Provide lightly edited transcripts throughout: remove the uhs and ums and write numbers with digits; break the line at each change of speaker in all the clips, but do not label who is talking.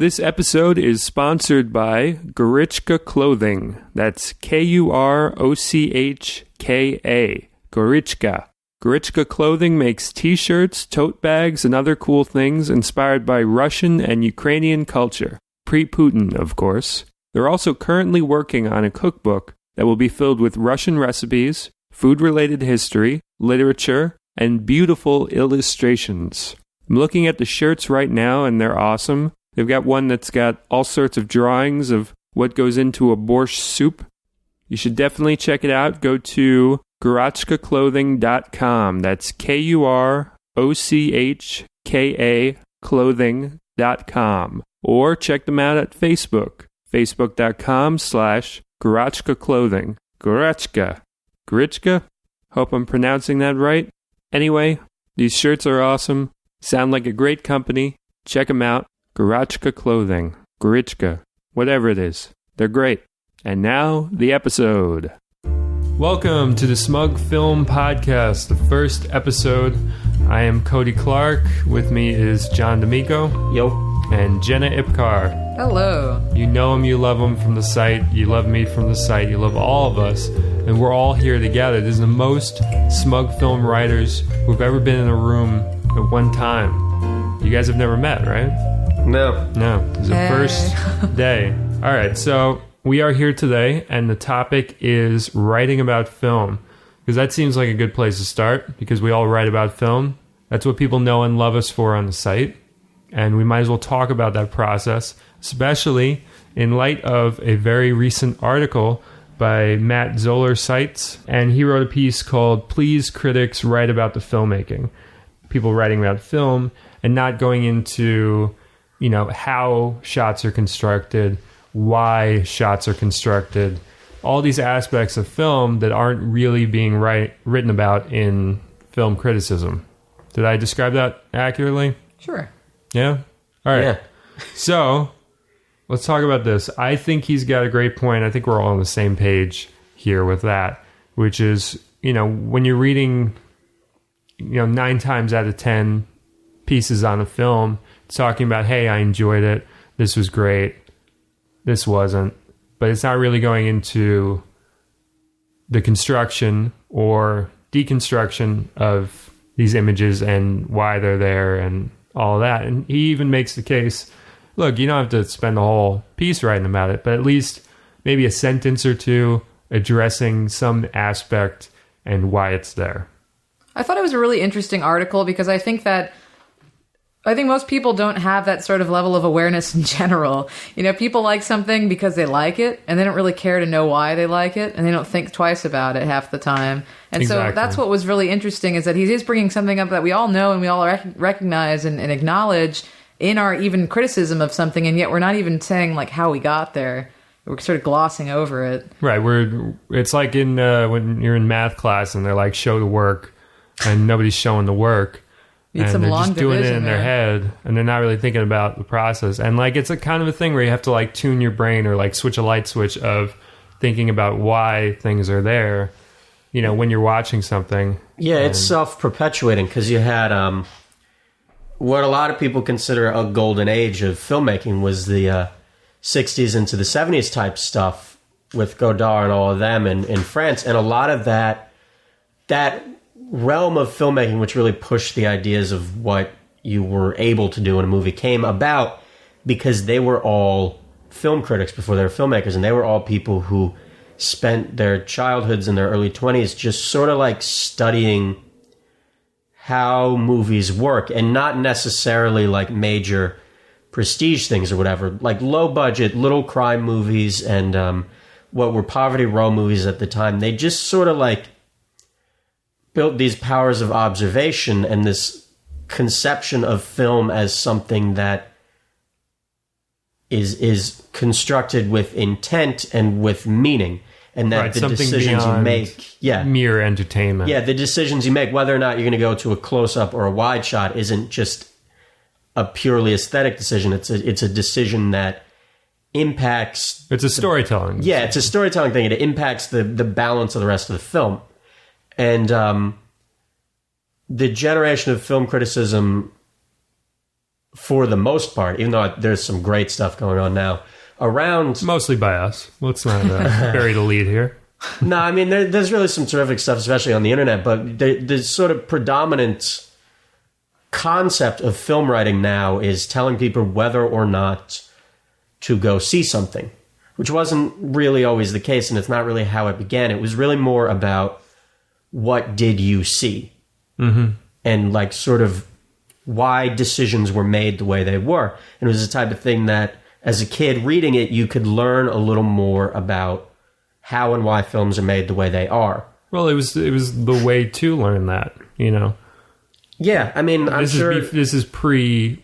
This episode is sponsored by Gorichka Clothing. That's Kurochka. Gorichka. Gorichka Clothing makes t-shirts, tote bags, and other cool things inspired by Russian and Ukrainian culture. Pre-Putin, of course. They're also currently working on a cookbook that will be filled with Russian recipes, food-related history, literature, and beautiful illustrations. I'm looking at the shirts right now, and they're awesome. They've got one that's got all sorts of drawings of what goes into a borscht soup. You should definitely check it out. Go to gorochkaclothing.com. That's Kurochka clothing.com. Or check them out at Facebook. Facebook.com/Gorochka Gorochka. Gorichka? Hope I'm pronouncing that right. Anyway, these shirts are awesome. Sound like a great company. Check them out. Gorochka Clothing. Gorichka. Whatever it is. They're great. And now, the episode. Welcome to the Smug Film Podcast, the first episode. I am Cody Clark. With me is John D'Amico.
Yo.
And Jenna Ipcar.
Hello.
You know him, you love him from the site. You love me from the site. You love all of us. And we're all here together. This is the most Smug Film writers who've ever been in a room at one time. You guys have never met, right?
No.
It's the first day. All right, so we are here today, and the topic is writing about film, because that seems like a good place to start, because we all write about film. That's what people know and love us for on the site, and we might as well talk about that process, especially in light of a very recent article by Matt Zoller Seitz, and he wrote a piece called "Please Critics Write About the Filmmaking." People writing about film and not going into, how shots are constructed, why shots are constructed, all these aspects of film that aren't really being written about in film criticism. Did I describe that accurately?
Sure.
Yeah? All right.
Yeah.
So, let's talk about this. I think he's got a great point. I think we're all on the same page here with that, which is, when you're reading, 9 times out of 10 pieces on a film, it's talking about, hey, I enjoyed it. This was great. This wasn't. But it's not really going into the construction or deconstruction of these images and why they're there and all of that. And he even makes the case, look, you don't have to spend the whole piece writing about it, but at least maybe a sentence or two addressing some aspect and why it's there.
I thought it was a really interesting article because I think most people don't have that sort of level of awareness in general. People like something because they like it, and they don't really care to know why they like it, and they don't think twice about it half the time. And
Exactly.
So that's what was really interesting, is that he is bringing something up that we all know and we all recognize and acknowledge in our even criticism of something, and yet we're not even saying like how we got there. We're sort of glossing over it.
Right. It's like in when you're in math class and they're like, show the work, and nobody's showing the work.
Need
And
some
they're
long
just doing it in
division
their
there.
head, and they're not really thinking about the process. And like, it's a kind of a thing where you have to like tune your brain or like switch a light switch of thinking about why things are there, when you're watching something.
Yeah, it's self-perpetuating because you had what a lot of people consider a golden age of filmmaking was the 60s into the 70s type stuff with Godard and all of them in France. And a lot of that realm of filmmaking, which really pushed the ideas of what you were able to do in a movie, came about because they were all film critics before they were filmmakers, and they were all people who spent their childhoods in their early 20s just sort of like studying how movies work, and not necessarily like major prestige things or whatever, like low budget little crime movies and what were poverty row movies at the time. They just sort of like built these powers of observation and this conception of film as something that is constructed with intent and with meaning, and that
Right,
the
something
decisions you
beyond
make,
mere entertainment.
yeah, the decisions you make, whether or not you're going to go to a close up or a wide shot, isn't just a purely aesthetic decision. It's a decision that impacts.
It's a storytelling.
Yeah, it's a storytelling thing. It impacts the balance of the rest of the film. And the generation of film criticism for the most part, even though there's some great stuff going on now around.
Mostly by us. Let's not bury the lead here.
No, I mean, there's really some terrific stuff, especially on the internet, but the sort of predominant concept of film writing now is telling people whether or not to go see something, which wasn't really always the case, and it's not really how it began. It was really more about what did you see, and like sort of why decisions were made the way they were. And it was the type of thing that, as a kid reading it, you could learn a little more about how and why films are made the way they are.
Well, it was the way to learn that, you know.
Yeah, I mean, I'm sure
this is pre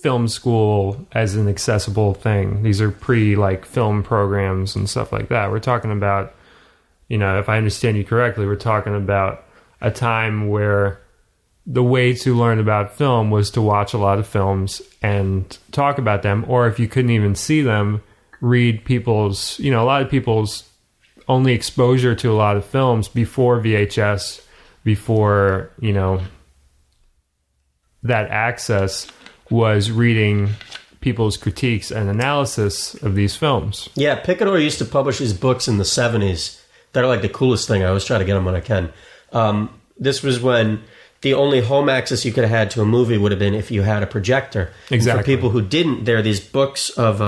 film school as an accessible thing. These are pre like film programs and stuff like that. We're talking about, you know, if I understand you correctly, we're talking about a time where the way to learn about film was to watch a lot of films and talk about them, or if you couldn't even see them, read people's, you know, a lot of people's only exposure to a lot of films before VHS, before, you know, that access was reading people's critiques and analysis of these films.
Yeah, Picador used to publish his books in the 70s. That are like the coolest thing. I always try to get them when I can. This was when the only home access you could have had to a movie would have been if you had a projector.
Exactly.
And for people who didn't, there are these books of...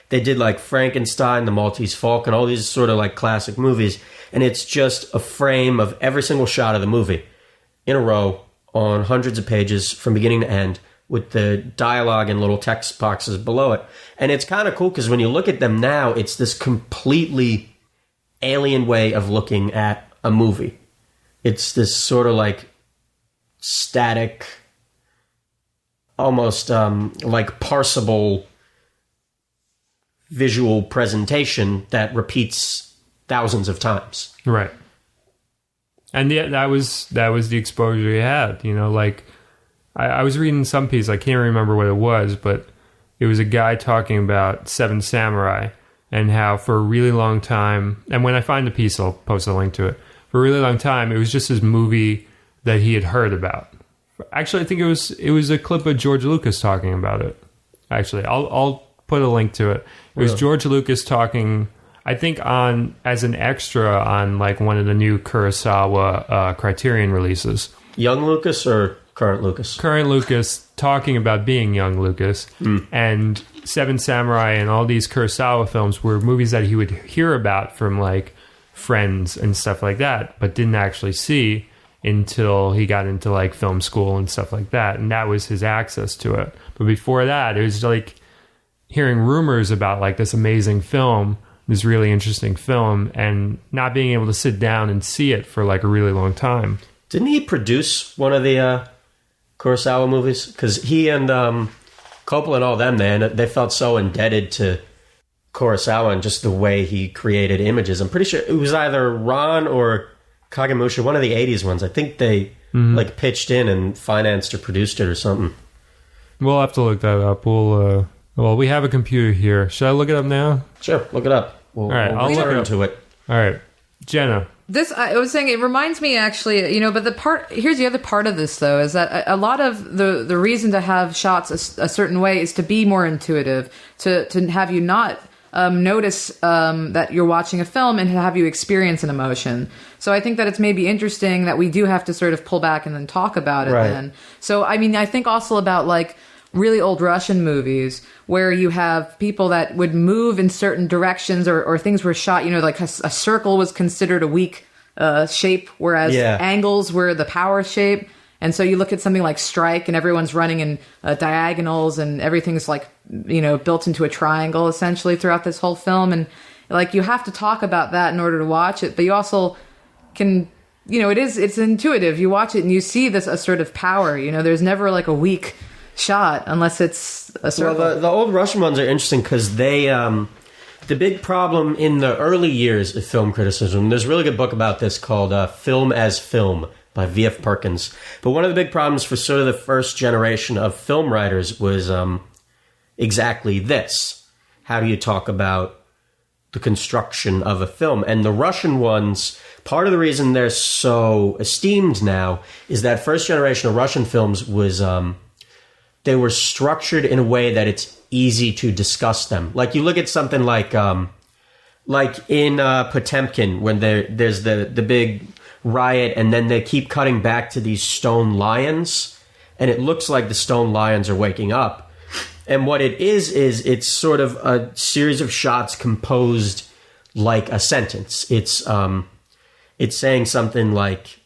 they did like Frankenstein, The Maltese Falcon, all these sort of like classic movies. And it's just a frame of every single shot of the movie in a row on hundreds of pages from beginning to end with the dialogue and little text boxes below it. And it's kind of cool because when you look at them now, it's this completely alien way of looking at a movie. It's this sort of like static, almost like parsable visual presentation that repeats thousands of times.
Right. And yeah, that was the exposure you had, you know, like I was reading some piece, I can't remember what it was, but it was a guy talking about Seven Samurai and how for a really long time, and when I find the piece, I'll post a link to it. For a really long time, it was just this movie that he had heard about. Actually, I think it was a clip of George Lucas talking about it. Actually, I'll put a link to it. It was George Lucas talking, I think, on as an extra on like one of the new Kurosawa Criterion releases.
Young Lucas or current Lucas?
Current Lucas talking about being young Lucas. And Seven Samurai and all these Kurosawa films were movies that he would hear about from like friends and stuff like that, but didn't actually see until he got into like film school and stuff like that. And that was his access to it. But before that, it was like hearing rumors about like this amazing film, this really interesting film, and not being able to sit down and see it for like a really long time.
Didn't he produce one of the Kurosawa movies? Because he and Coppola and all them, they felt so indebted to Kurosawa and just the way he created images. I'm pretty sure it was either Ron or Kagemusha, one of the 80s ones. I think they like pitched in and financed or produced it or something.
We'll have to look that up. Well, we have a computer here. Should I look it up now?
Sure, look it up.
All right, I'll
look
look
into it.
All right, Jenna.
This, I was saying, it reminds me actually, you know, but here's the other part of this though, is that a lot of the reason to have shots a certain way is to be more intuitive, to have you not notice that you're watching a film and have you experience an emotion. So I think that it's maybe interesting that we do have to sort of pull back and then talk about it then. So, I mean, I think also about like really old Russian movies where you have people that would move in certain directions or things were shot, you know, like a circle was considered a weak shape, whereas angles were the power shape. And so you look at something like Strike and everyone's running in diagonals and everything's like, you know, built into a triangle essentially throughout this whole film. And like you have to talk about that in order to watch it, but you also can, you know, it's intuitive. You watch it and you see a sort of power, you know, there's never like a weak shot unless it's a circle.
Well, the old Russian ones are interesting because they, the big problem in the early years of film criticism, there's a really good book about this called Film as Film by V.F. Perkins. But one of the big problems for sort of the first generation of film writers was exactly this. How do you talk about the construction of a film? And the Russian ones, part of the reason they're so esteemed now is that first generation of Russian films was... they were structured in a way that it's easy to discuss them. Like you look at something like in Potemkin, when there's the big riot, and then they keep cutting back to these stone lions, and it looks like the stone lions are waking up. And what it is it's sort of a series of shots composed like a sentence. It's saying something like,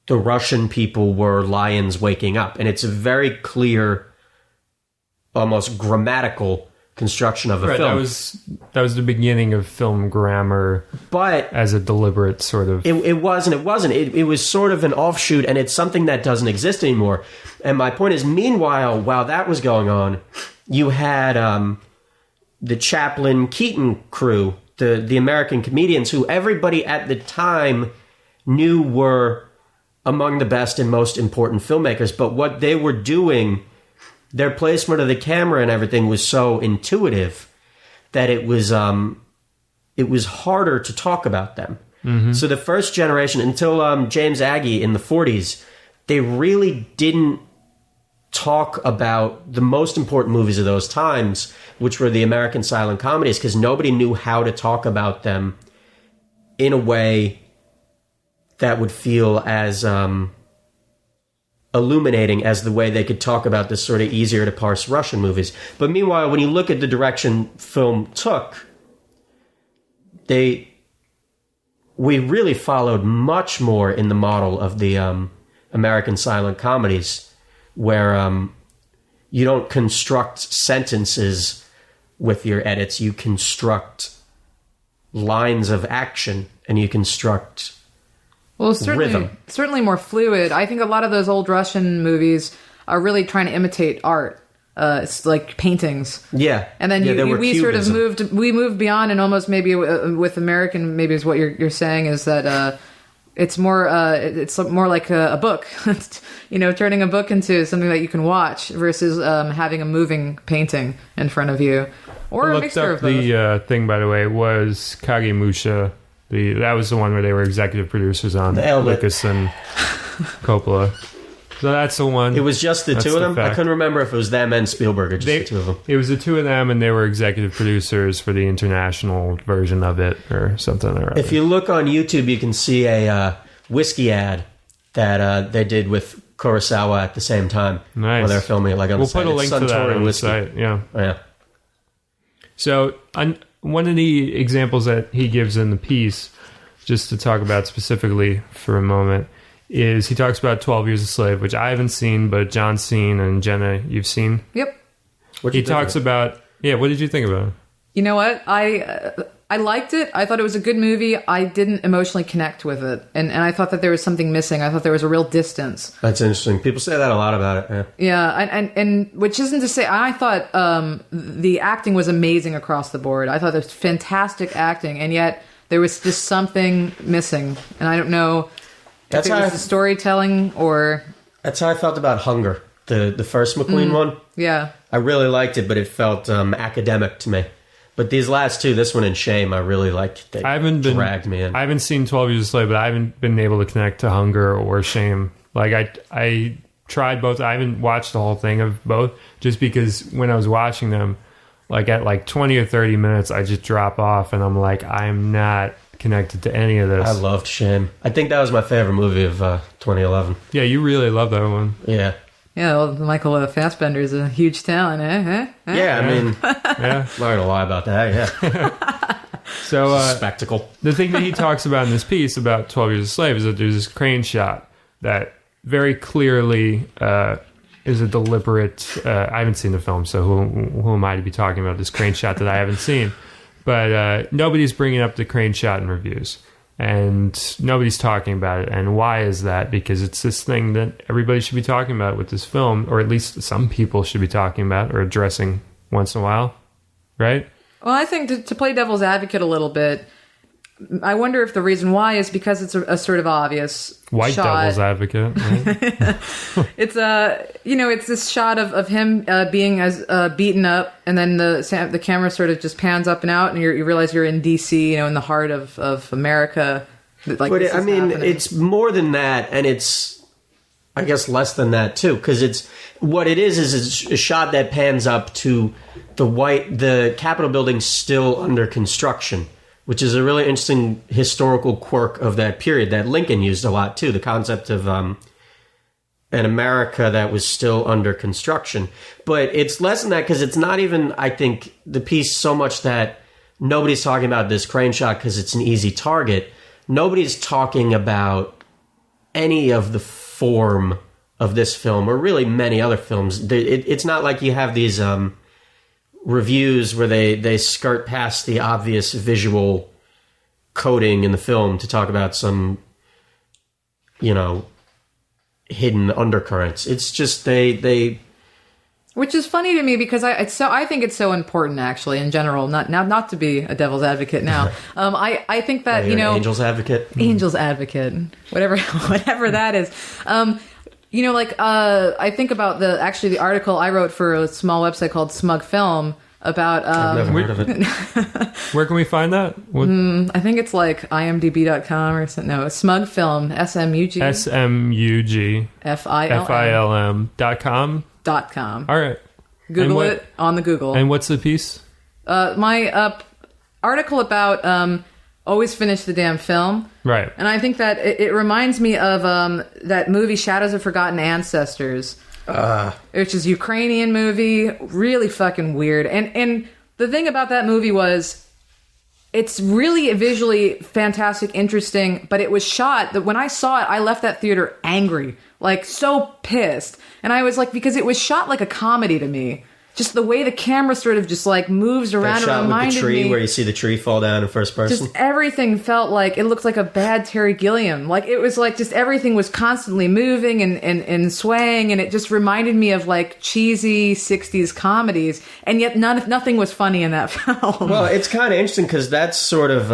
the Russian people were lions waking up. And it's a very clear, almost grammatical construction of a film.
That was the beginning of film grammar,
but
as a deliberate sort of...
It wasn't. It was sort of an offshoot, and it's something that doesn't exist anymore. And my point is, meanwhile, while that was going on, you had the Chaplin Keaton crew, the American comedians, who everybody at the time knew were among the best and most important filmmakers. But what they were doing, their placement of the camera and everything, was so intuitive that it was harder to talk about them. Mm-hmm. So the first generation, until James Agee in the 40s, they really didn't talk about the most important movies of those times, which were the American silent comedies, because nobody knew how to talk about them in a way that would feel as illuminating as the way they could talk about this sort of easier to parse Russian movies. But meanwhile, when you look at the direction film took, we really followed much more in the model of the American silent comedies, where you don't construct sentences with your edits, you construct lines of action, and you construct rhythm.
Certainly more fluid. I think a lot of those old Russian movies are really trying to imitate art. It's like paintings.
Yeah.
And then we sort of moved beyond, and almost maybe with American, maybe is what you're saying, is that it's more like a book. Turning a book into something that you can watch versus having a moving painting in front of you, or a mixture of both.
The thing, by the way, was Kagemusha. That was the one where they were executive producers on, Lucas and Coppola. So that's the one.
It was just the two of them? I couldn't remember if it was them and Spielberg or just the two of them.
It was the two of them, and they were executive producers for the international version of it or something.
If you look on YouTube, you can see a whiskey ad that they did with Kurosawa at the same time.
Nice.
While they're filming it. Like on
we'll
the site.
Put a link to that on the site. Yeah.
Oh, yeah.
So one of the examples that he gives in the piece, just to talk about specifically for a moment, is he talks about 12 Years a Slave, which I haven't seen, but John's seen, and Jenna, you've seen.
Yep.
He talks about... Yeah, what did you think about it?
You know what? I liked it. I thought it was a good movie. I didn't emotionally connect with it. And I thought that there was something missing. I thought there was a real distance.
That's interesting. People say that a lot about it.
Yeah, and which isn't to say... I thought the acting was amazing across the board. I thought there was fantastic acting, and yet there was just something missing. And I don't know if it was the storytelling or... That's
how I felt about Hunger, the first McQueen one.
Yeah.
I really liked it, but it felt academic to me. But these last two, this one and Shame, I really liked. They dragged me in.
I haven't seen 12 Years a Slave, but I haven't been able to connect to Hunger or Shame. Like, I tried both. I haven't watched the whole thing of both, just because when I was watching them, like at like 20 or 30 minutes, I just drop off, and I'm like, I'm not connected to any of this.
I loved Shame. I think that was my favorite movie of 2011.
Yeah, you really love that one.
Yeah.
Yeah, well, Michael Fassbender is a huge talent, eh?
Yeah, I mean, I'm not going to lie about that, yeah.
So,
spectacle.
The thing that he talks about in this piece about 12 Years a Slave is that there's this crane shot that very clearly is a deliberate... I haven't seen the film, so who am I to be talking about this crane shot that I haven't seen? But nobody's bringing up the crane shot in reviews. And nobody's talking about it. And why is that? Because it's this thing that everybody should be talking about with this film, or at least some people should be talking about or addressing once in a while, right?
Well, I think to play devil's advocate a little bit, I wonder if the reason why is because it's a sort of obvious
white
shot.
Devil's advocate. Right?
It's it's this shot of him being as beaten up, and then the camera sort of just pans up and out, and you realize you're in DC, in the heart of America.
Like, but it's more than that, and I guess less than that too, because it's a shot that pans up to the Capitol building still under construction, which is a really interesting historical quirk of that period that Lincoln used a lot too. The concept of an America that was still under construction, but it's less than that because it's not even, I think, the piece so much that nobody's talking about this crane shot because it's an easy target. Nobody's talking about any of the form of this film, or really many other films. It's not like you have these reviews where they skirt past the obvious visual coding in the film to talk about some, hidden undercurrents. It's just they
Which is funny to me because I think it's so important, actually, in general. Not to be a devil's advocate now. I think that
angel's advocate,
whatever that is. I think about the article I wrote for a small website called Smug Film about.
I've never heard of it.
Where can we find that?
I think it's like imdb.com or something. No, Smug Film, SMUG.
SMUG. FILM.com.
.com.
All right.
Google it on the Google.
And what's the piece?
My article about always finish the damn film.
Right.
And I think that it reminds me of that movie Shadows of Forgotten Ancestors, which is a Ukrainian movie, really fucking weird. And the thing about that movie was it's really visually fantastic, interesting, but it was shot that when I saw it, I left that theater angry, like so pissed. And I was like, because it was shot like a comedy to me. Just the way the camera sort of just like moves around.
That shot
reminded
with the tree
me,
where you see the tree fall down in first person.
just everything felt like it looked like a bad Terry Gilliam. Like it was like just everything was constantly moving and swaying, and it just reminded me of like cheesy 60s comedies, and yet nothing was funny in that film.
Well, it's kind of interesting because that's sort of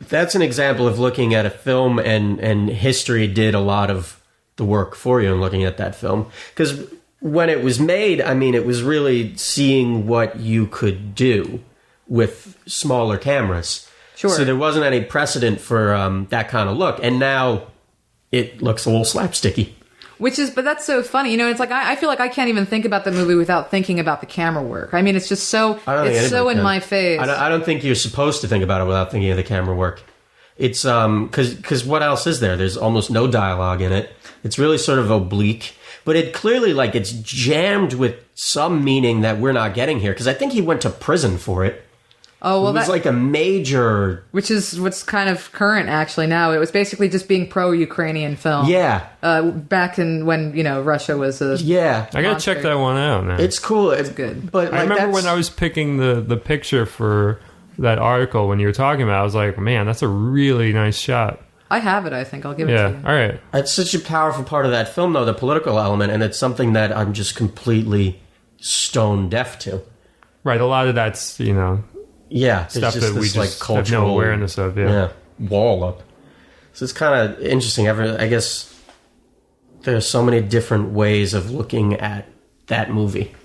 that's an example of looking at a film and history did a lot of the work for you in looking at that film. Because when it was made, I mean, it was really seeing what you could do with smaller cameras.
Sure.
So there wasn't any precedent for that kind of look. And now it looks a little slapsticky.
But that's so funny. It's like, I feel like I can't even think about the movie without thinking about the camera work. I mean, it's just so, it's so in my face.
I don't think you're supposed to think about it without thinking of the camera work. It's, cause what else is there? There's almost no dialogue in it. It's really sort of oblique, but it clearly like it's jammed with some meaning that we're not getting here. Cause I think he went to prison for it.
Oh, well,
it was like a major,
which is what's kind of current actually now. It was basically just being pro-Ukrainian film.
Yeah.
Back in when, Russia was a
I gotta check that one out, man.
It's cool.
It's good.
But
I remember when I was picking the picture for that article when you were talking about it, I was like, man, that's a really nice shot.
I have it, I think. I'll give it to you.
All right.
It's such a powerful part of that film, though, the political element, and it's something that I'm just completely stone deaf to.
Right, a lot of that's, stuff
that
we just
like cultural
have no awareness of,
wall up. So it's kind of interesting. I guess there's so many different ways of looking at that movie.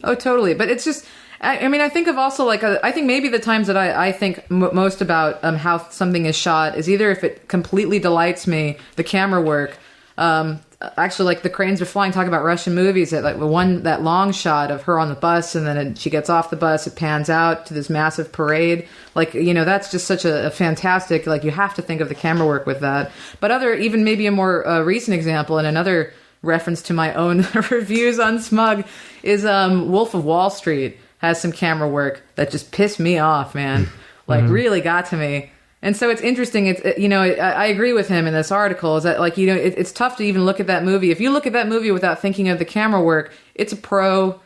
Oh, totally. But it's just... I mean, I think of also I think maybe the times that I think most about how something is shot is either if it completely delights me, the camera work. Actually, like the cranes are flying. Talk about Russian movies. That long shot of her on the bus, and then she gets off the bus. It pans out to this massive parade. That's just such a fantastic. Like you have to think of the camera work with that. But even maybe a more recent example and another reference to my own reviews on Smug is Wolf of Wall Street. Has some camera work that just pissed me off, man. Really got to me. And so it's interesting. I agree with him in this article. Is that it's tough to even look at that movie. If you look at that movie without thinking of the camera work, it's a pro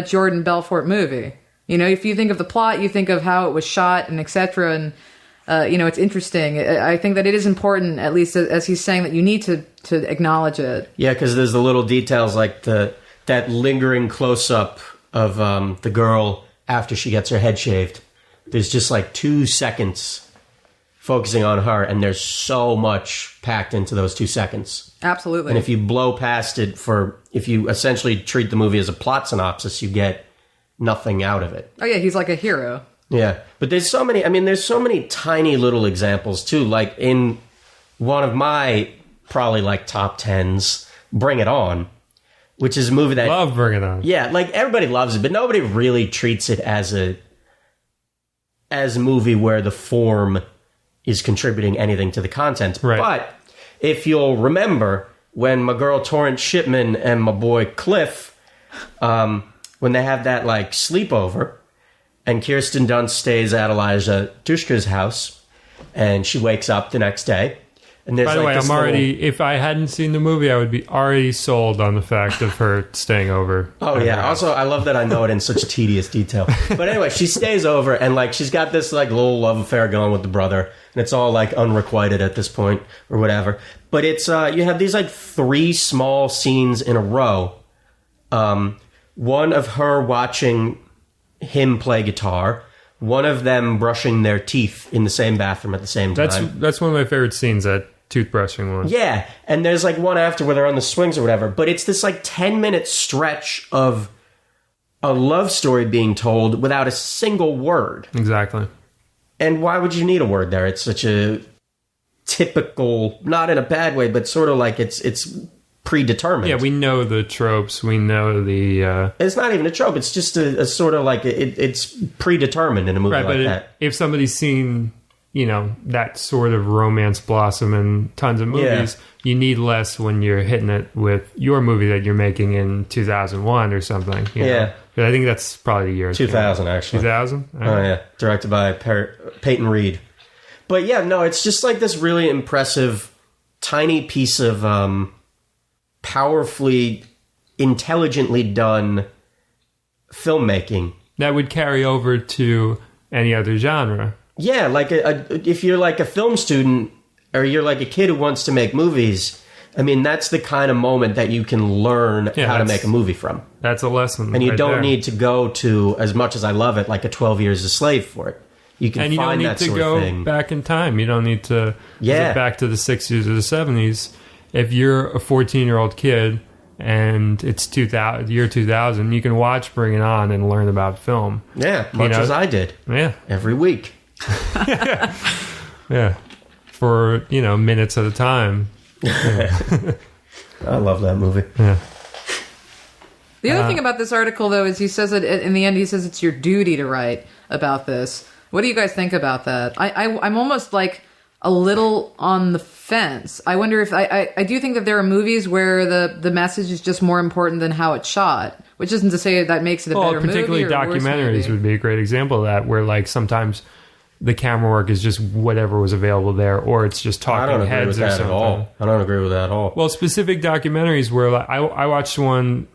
Jordan Belfort movie. If you think of the plot, you think of how it was shot and etc. And it's interesting. I think that it is important, at least as he's saying, that you need to acknowledge it. Yeah,
because there's the little details like that lingering close up of the girl after she gets her head shaved. There's just like 2 seconds focusing on her, and there's so much packed into those 2 seconds.
Absolutely.
And if you blow past it if you essentially treat the movie as a plot synopsis, you get nothing out of it.
Oh yeah, he's like a hero.
Yeah, but there's so many tiny little examples too. Like in one of my probably like top 10s, Bring It On, which is a movie that
Love Bring It On.
yeah, like everybody loves it, but nobody really treats it as a movie where the form is contributing anything to the content.
Right.
But if you'll remember, when my girl Torrance Shipman and my boy Cliff, when they have that like sleepover, and Kirsten Dunst stays at Elijah Dushka's house, and she wakes up the next day. And there's
By the
like
way,
this
I'm already. If I hadn't seen the movie, I would be already sold on the fact of her staying over.
Oh
at her
yeah.
house.
Also, I love that I know it in such tedious detail. But anyway, she stays over and like she's got this like little love affair going with the brother, and it's all like unrequited at this point or whatever. But it's you have these like 3 small scenes in a row. One of her watching him play guitar. One of them brushing their teeth in the same bathroom at the same time.
That's one of my favorite scenes. That toothbrushing one.
Yeah, and there's like one after where they're on the swings or whatever, but it's this like 10-minute stretch of a love story being told without a single word.
Exactly.
And why would you need a word there? It's such a typical, not in a bad way, but sort of like it's predetermined.
Yeah, we know the tropes. We know the.
It's not even a trope. It's just a sort of like it's predetermined in a movie
Right,
like
but
that.
if somebody's seen, that sort of romance blossom in tons of movies, you need less when you're hitting it with your movie that you're making in 2001 or something.
Yeah.
But I think that's probably the year.
2000, actually.
2000?
Oh, yeah. Directed by Peyton Reed. But yeah, no, it's just like this really impressive, tiny piece of powerfully, intelligently done filmmaking.
That would carry over to any other genre.
Yeah, like if you're like a film student or you're like a kid who wants to make movies, I mean, that's the kind of moment that you can learn how to make a movie from.
That's a lesson.
And you
right
don't
there.
need to go to, as much as I love it, like a 12 Years a Slave for it. You can
And you don't
find
need
that
to
sort
go
of thing.
back in time. You don't need to
Yeah.
get back to the 60s or the 70s. If you're a 14-year-old kid and it's year 2000, you can watch Bring It On and learn about film.
Yeah, much as I did.
Yeah.
Every week.
Yeah. For, minutes at a time.
I love that movie.
Yeah.
The other thing about this article, though, is he says that in the end, he says it's your duty to write about this. What do you guys think about that? I'm almost like a little on the fence. I wonder if I do think that there are movies where the message is just more important than how it's shot, which isn't to say that makes it a better movie.
Particularly
or a worse
documentaries
movie.
would be a great example of that, where like sometimes the camera work is just whatever was available there, or it's just
I
talking
don't agree
heads
with
or
that
something.
at all. I don't agree with that at all.
Well, specific documentaries where like, I watched one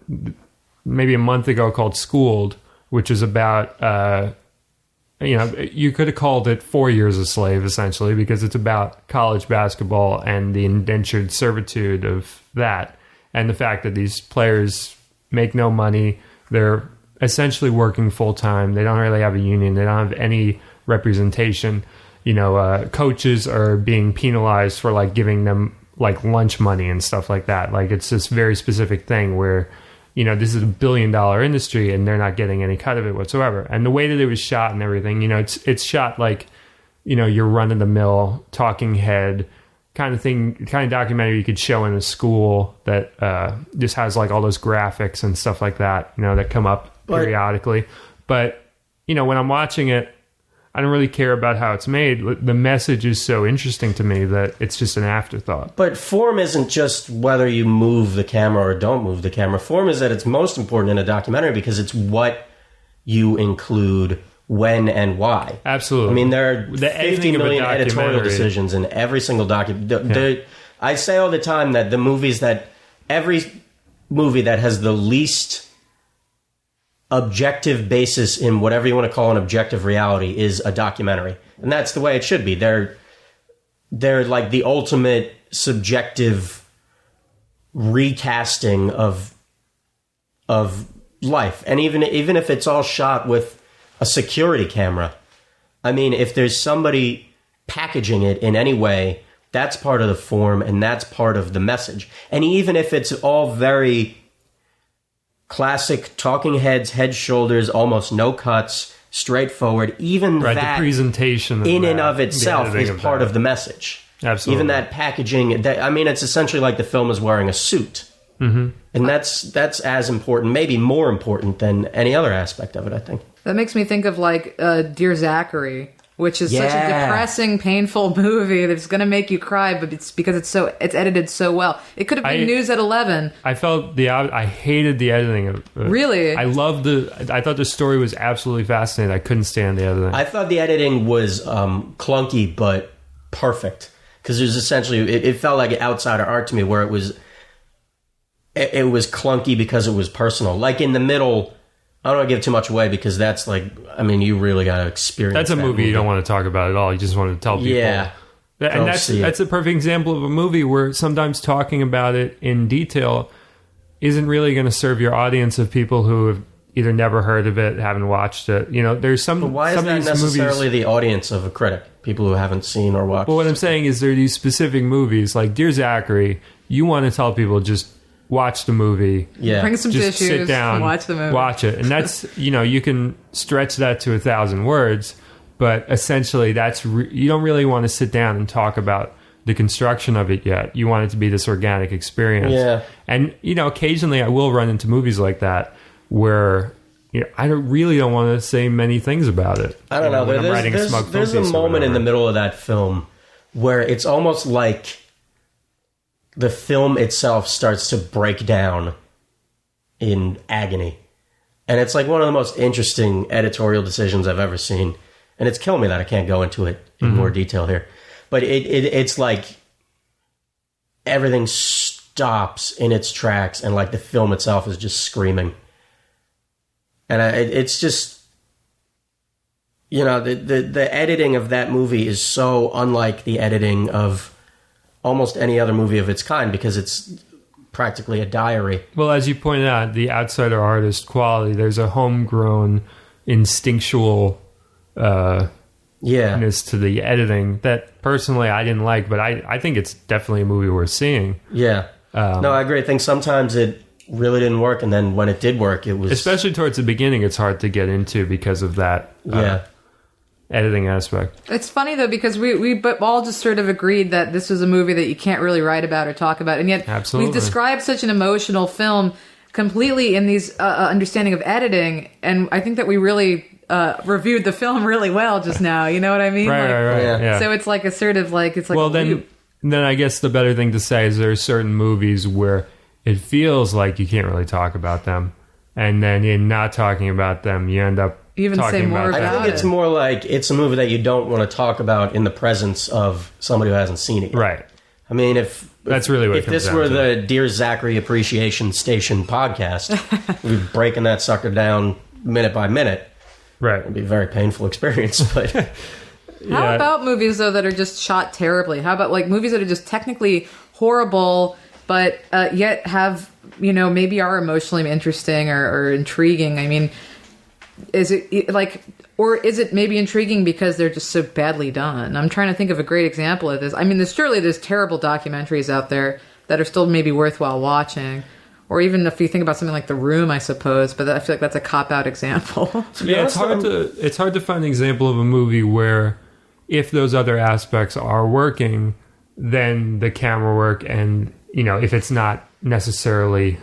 maybe a month ago called Schooled, which is about you could have called it 4 Years a Slave essentially, because it's about college basketball and the indentured servitude of that, and the fact that these players make no money. They're essentially working full time. They don't really have a union. They don't have any representation. Coaches are being penalized for like giving them like lunch money and stuff like that. Like it's this very specific thing where this is $1 billion industry and they're not getting any cut of it whatsoever. And the way that it was shot and everything, it's shot like your run of the mill talking head kind of thing, kind of documentary you could show in a school that just has like all those graphics and stuff like that that come up periodically. But when I'm watching it, I don't really care about how it's made. The message is so interesting to me that it's just an afterthought.
But form isn't just whether you move the camera or don't move the camera. Form is that it's most important in a documentary because it's what you include when and why.
Absolutely.
I mean, there are
The
50
editing of a
million editorial
documentary.
decisions in every single document. I say all the time that every movie that has the least objective basis in whatever you want to call an objective reality is a documentary, and that's the way it should be. They're like the ultimate subjective recasting of life, and even if it's all shot with a security camera, I mean, if there's somebody packaging it in any way, that's part of the form and that's part of the message. And even if it's all very classic talking heads, head, shoulders, almost no cuts, straightforward, even
Right,
that
the presentation
in
that,
and of
the
itself
editing
is part
that.
of the message.
Absolutely.
Even that packaging, it's essentially like the film is wearing a suit. And that's as important, maybe more important than any other aspect of it, I think.
That makes me think of like Dear Zachary, which is such a
Yeah.
depressing, painful movie that's going to make you cry, but it's because it's edited so well. It could have been News at 11.
I felt I hated the editing of it.
Really?
I thought the story was absolutely fascinating. I couldn't stand the editing.
I thought the editing was clunky but perfect, because there's essentially it felt like outsider art to me, where it was clunky because it was personal. Like in the middle, I don't want to give too much away because that's like, I mean, you really got to experience.
That's a movie you don't want to talk about at all. You just want to tell people.
Yeah.
And that's a perfect example of a movie where sometimes talking about it in detail isn't really going to serve your audience of people who have either never heard of it, haven't watched it. You know, there's some.
But why is
some
that
of these
necessarily
movies,
the audience of a critic? People who haven't seen or watched.
Well, what I'm saying is there are these specific movies like Dear Zachary. You want to tell people just watch the movie.
Yeah.
Bring some
Just
tissues,
sit down,
watch the movie.
watch it, and that's you can stretch that to 1,000 words, but essentially you don't really want to sit down and talk about the construction of it yet. You want it to be this organic experience.
Yeah.
And occasionally I will run into movies like that where I don't want to say many things about it.
I don't know.
When I'm writing a Smug
There's a
film piece or
moment in the
whatever.
middle of that film where it's almost like the film itself starts to break down in agony. And it's like one of the most interesting editorial decisions I've ever seen. And it's killing me that I can't go into it in more detail here. But it's like everything stops in its tracks and like the film itself is just screaming. And it's just, the editing of that movie is so unlike the editing of almost any other movie of its kind, because it's practically a diary.
Well, as you pointed out, the outsider artist quality, there's a homegrown instinctual to the editing that personally I didn't like, but I think it's definitely a movie worth seeing.
Yeah. No, I agree. I think sometimes it really didn't work, and then when it did work, it was...
Especially towards the beginning, it's hard to get into because of that editing aspect.
It's funny though, because we all just sort of agreed that this was a movie that you can't really write about or talk about, and yet
Absolutely.
we've described such an emotional film completely in these understanding of editing, and I think that we really reviewed the film really well just now. You know what I mean?
Right. Yeah.
So it's like a sort of like it's like
Well, then I guess the better thing to say is there are certain movies where it feels like you can't really talk about them, and then in not talking about them, you end up
Even
talking
say more
about
about
them.
I think it's more like it's a movie that you don't want to talk about in the presence of somebody who hasn't seen it yet.
Right.
I mean, if
That's really what it
if
comes
this
down
were
to.
the Dear Zachary Appreciation Station podcast, we'd be breaking that sucker down minute by minute.
Right.
It'd be a very painful experience, but
How about movies though that are just shot terribly? How about like movies that are just technically horrible, but yet have maybe are emotionally interesting or intriguing? I mean, is it like, or is it maybe intriguing because they're just so badly done? I'm trying to think of a great example of this. I mean, there's terrible documentaries out there that are still maybe worthwhile watching. Or even if you think about something like The Room, I suppose, but I feel like that's a cop-out example.
Yeah, it's hard to find an example of a movie where if those other aspects are working, then the camera work and if it's not necessarily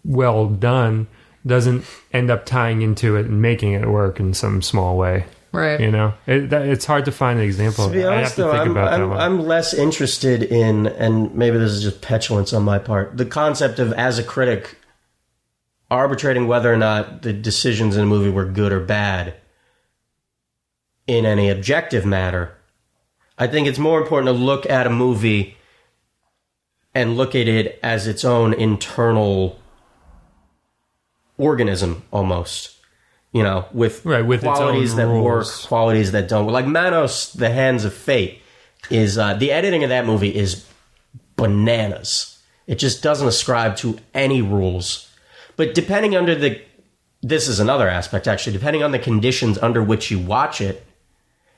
well done, doesn't end up tying into it and making it work in some small way.
Right.
It's hard to find an example.
to be honest, though, I'm less interested in, and maybe this is just petulance on my part, the concept of, as a critic, arbitrating whether or not the decisions in a movie were good or bad in any objective matter. I think it's more important to look at a movie and look at it as its own internal organism, almost. With qualities
its own
that work,
rules.
qualities that don't. Like Manos, The Hands of Fate, is the editing of that movie is bananas. It just doesn't ascribe to any rules. But depending this is another aspect actually, depending on the conditions under which you watch it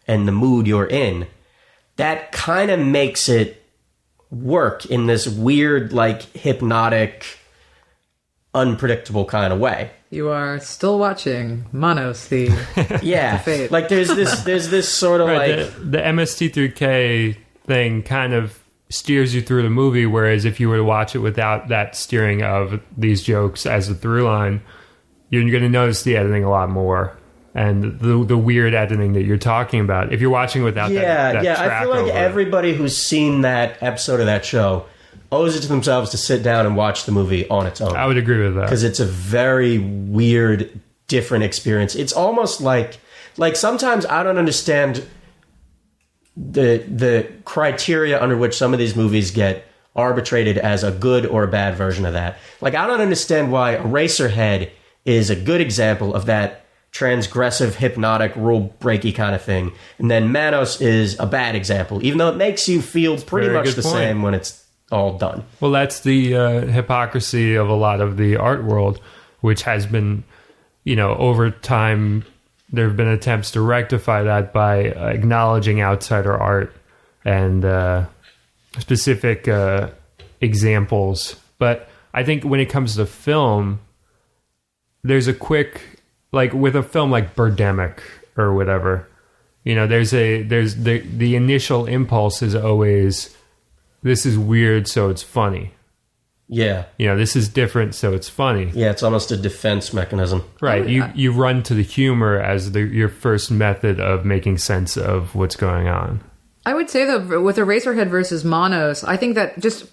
and the mood you're in, that kind of makes it work in this weird, like, hypnotic, unpredictable kind of way.
You are still watching Manos, the
Yeah,
the fate.
like there's this sort of
Right,
like
the MST3K thing kind of steers you through the movie, whereas if you were to watch it without that steering of these jokes as a through line, you're going to notice the editing a lot more and the weird editing that you're talking about. If you're watching without that
I feel like
over.
everybody who's seen that episode of that show owes it to themselves to sit down and watch the movie on its own.
I would agree with that.
Because it's a very weird, different experience. It's almost like sometimes I don't understand the criteria under which some of these movies get arbitrated as a good or a bad version of that. Like, I don't understand why Eraserhead is a good example of that transgressive, hypnotic, rule-breaky kind of thing, and then Manos is a bad example, even though it makes you feel pretty much the same when it's all done.
Well, that's the hypocrisy of a lot of the art world, which has been, over time, there have been attempts to rectify that by acknowledging outsider art and specific examples. But I think when it comes to film, there's a quick, like with a film like Birdemic or whatever, there's the initial impulse is always, this is weird, so it's funny.
Yeah.
This is different, so it's funny.
Yeah, it's almost a defense mechanism.
Right. You run to the humor as your first method of making sense of what's going on.
I would say, though, with Eraserhead versus Monos, I think that just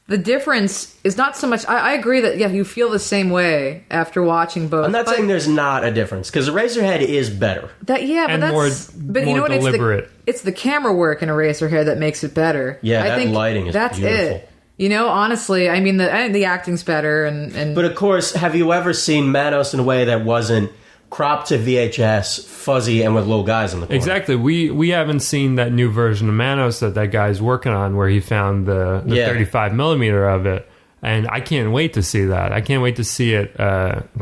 the difference is not so much... I agree that, you feel the same way after watching both.
I'm not saying there's not a difference, because Eraserhead is better.
But you know what?
Deliberate.
It's the camera work in Eraserhead that makes it better.
Yeah,
I think
lighting is
that's
beautiful.
It. Honestly, I mean, the acting's better. And
But of course, have you ever seen Manos in a way that wasn't cropped to VHS, fuzzy, and with little guys in the corner?
Exactly. We haven't seen that new version of Manos that guy's working on, where he found the 35 millimeter of it, and I can't wait to see that. I can't wait to see it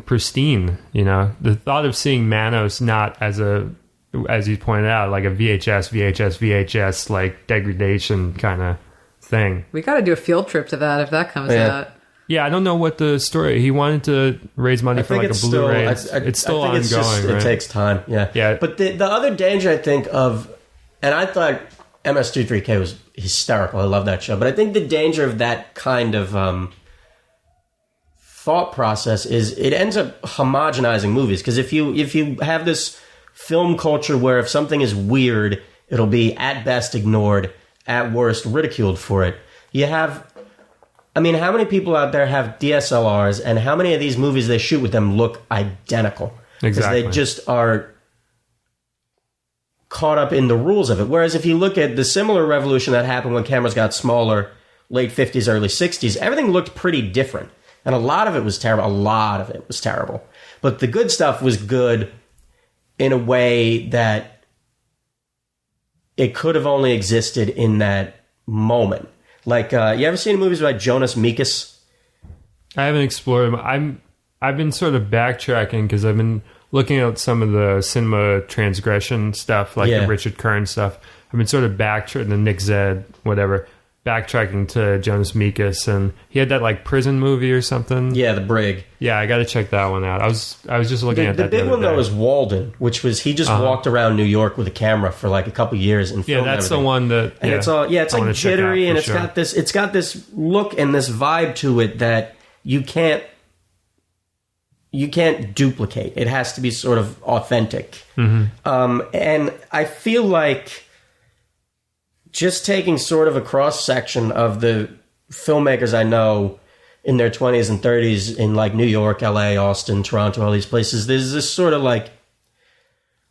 pristine. The thought of seeing Manos not as you pointed out, like a VHS like degradation kind of thing.
We got to do a field trip to that if that comes out.
Yeah, I don't know what the story. He wanted to raise money for like a Blu-ray. It's still ongoing. Right?
It takes time. Yeah.
Yeah.
But the other danger I think of, and I thought MS23K was hysterical. I love that show. But I think the danger of that kind of thought process is it ends up homogenizing movies. Because if you have this film culture where if something is weird, it'll be at best ignored, at worst ridiculed for it. You have, how many people out there have DSLRs, and how many of these movies they shoot with them look identical?
Exactly.
Because they just are caught up in the rules of it. Whereas if you look at the similar revolution that happened when cameras got smaller, late 50s, early 60s, everything looked pretty different. And a lot of it was terrible. But the good stuff was good in a way that it could have only existed in that moment. Like, you ever seen movies by Jonas Mekas?
I haven't explored them. I've been sort of backtracking because I've been looking at some of the cinema transgression stuff, like the Richard Kern stuff. I've been sort of backtracking, the Nick Zed, whatever, backtracking to Jonas Mekas, and he had that like prison movie or something.
Yeah, The Brig.
Yeah, I got to check that one out. I was just looking at that.
The big one though is Walden, which was he just walked around New York with a camera for like a couple years and filmed
that's
everything.
the one that.
And it's like jittery, and it's got this look and this vibe to it that you can't duplicate. It has to be sort of authentic. Mm-hmm. And I feel like just taking sort of a cross-section of the filmmakers I know in their 20s and 30s in like New York, LA, Austin, Toronto, all these places, there's this sort of like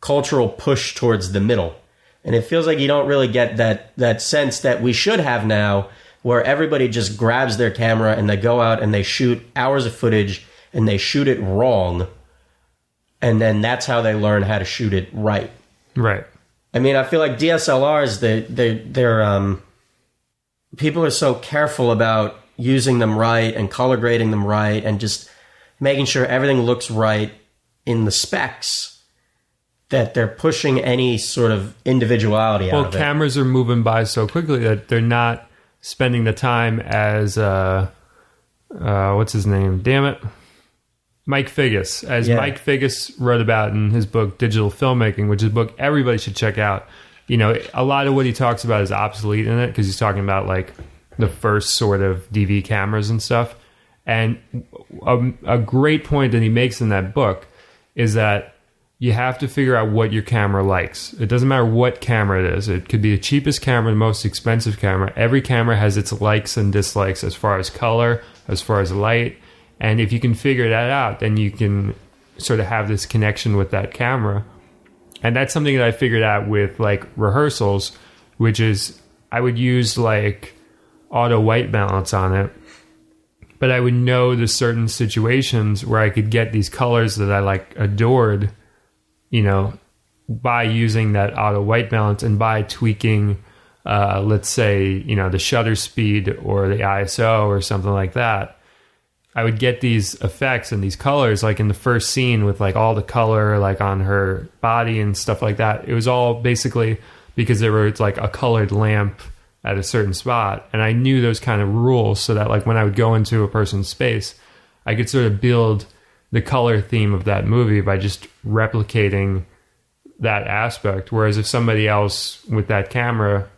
cultural push towards the middle. And it feels like you don't really get that sense that we should have now, where everybody just grabs their camera and they go out and they shoot hours of footage and they shoot it wrong. And then that's how they learn how to shoot it right.
Right.
I feel like DSLRs, they're people are so careful about using them right and color grading them right and just making sure everything looks right in the specs that they're pushing any sort of individuality out of it.
Well, cameras are moving by so quickly that they're not spending the time as what's his name? Damn it. Mike Figgis, Mike Figgis wrote about in his book Digital Filmmaking, which is a book everybody should check out. a lot of what he talks about is obsolete in it because he's talking about like the first sort of DV cameras and stuff. And a great point that he makes in that book is that you have to figure out what your camera likes. It doesn't matter what camera it is. It could be the cheapest camera, the most expensive camera. Every camera has its likes and dislikes as far as color, as far as light. And if you can figure that out, then you can sort of have this connection with that camera. And that's something that I figured out with like rehearsals, which is I would use like auto white balance on it, but I would know the certain situations where I could get these colors that I like adored, by using that auto white balance and by tweaking, let's say, the shutter speed or the ISO or something like that. I would get these effects and these colors like in the first scene with like all the color like on her body and stuff like that. It was all basically because there was like a colored lamp at a certain spot, and I knew those kind of rules so that like when I would go into a person's space, I could sort of build the color theme of that movie by just replicating that aspect. Whereas if somebody else with that camera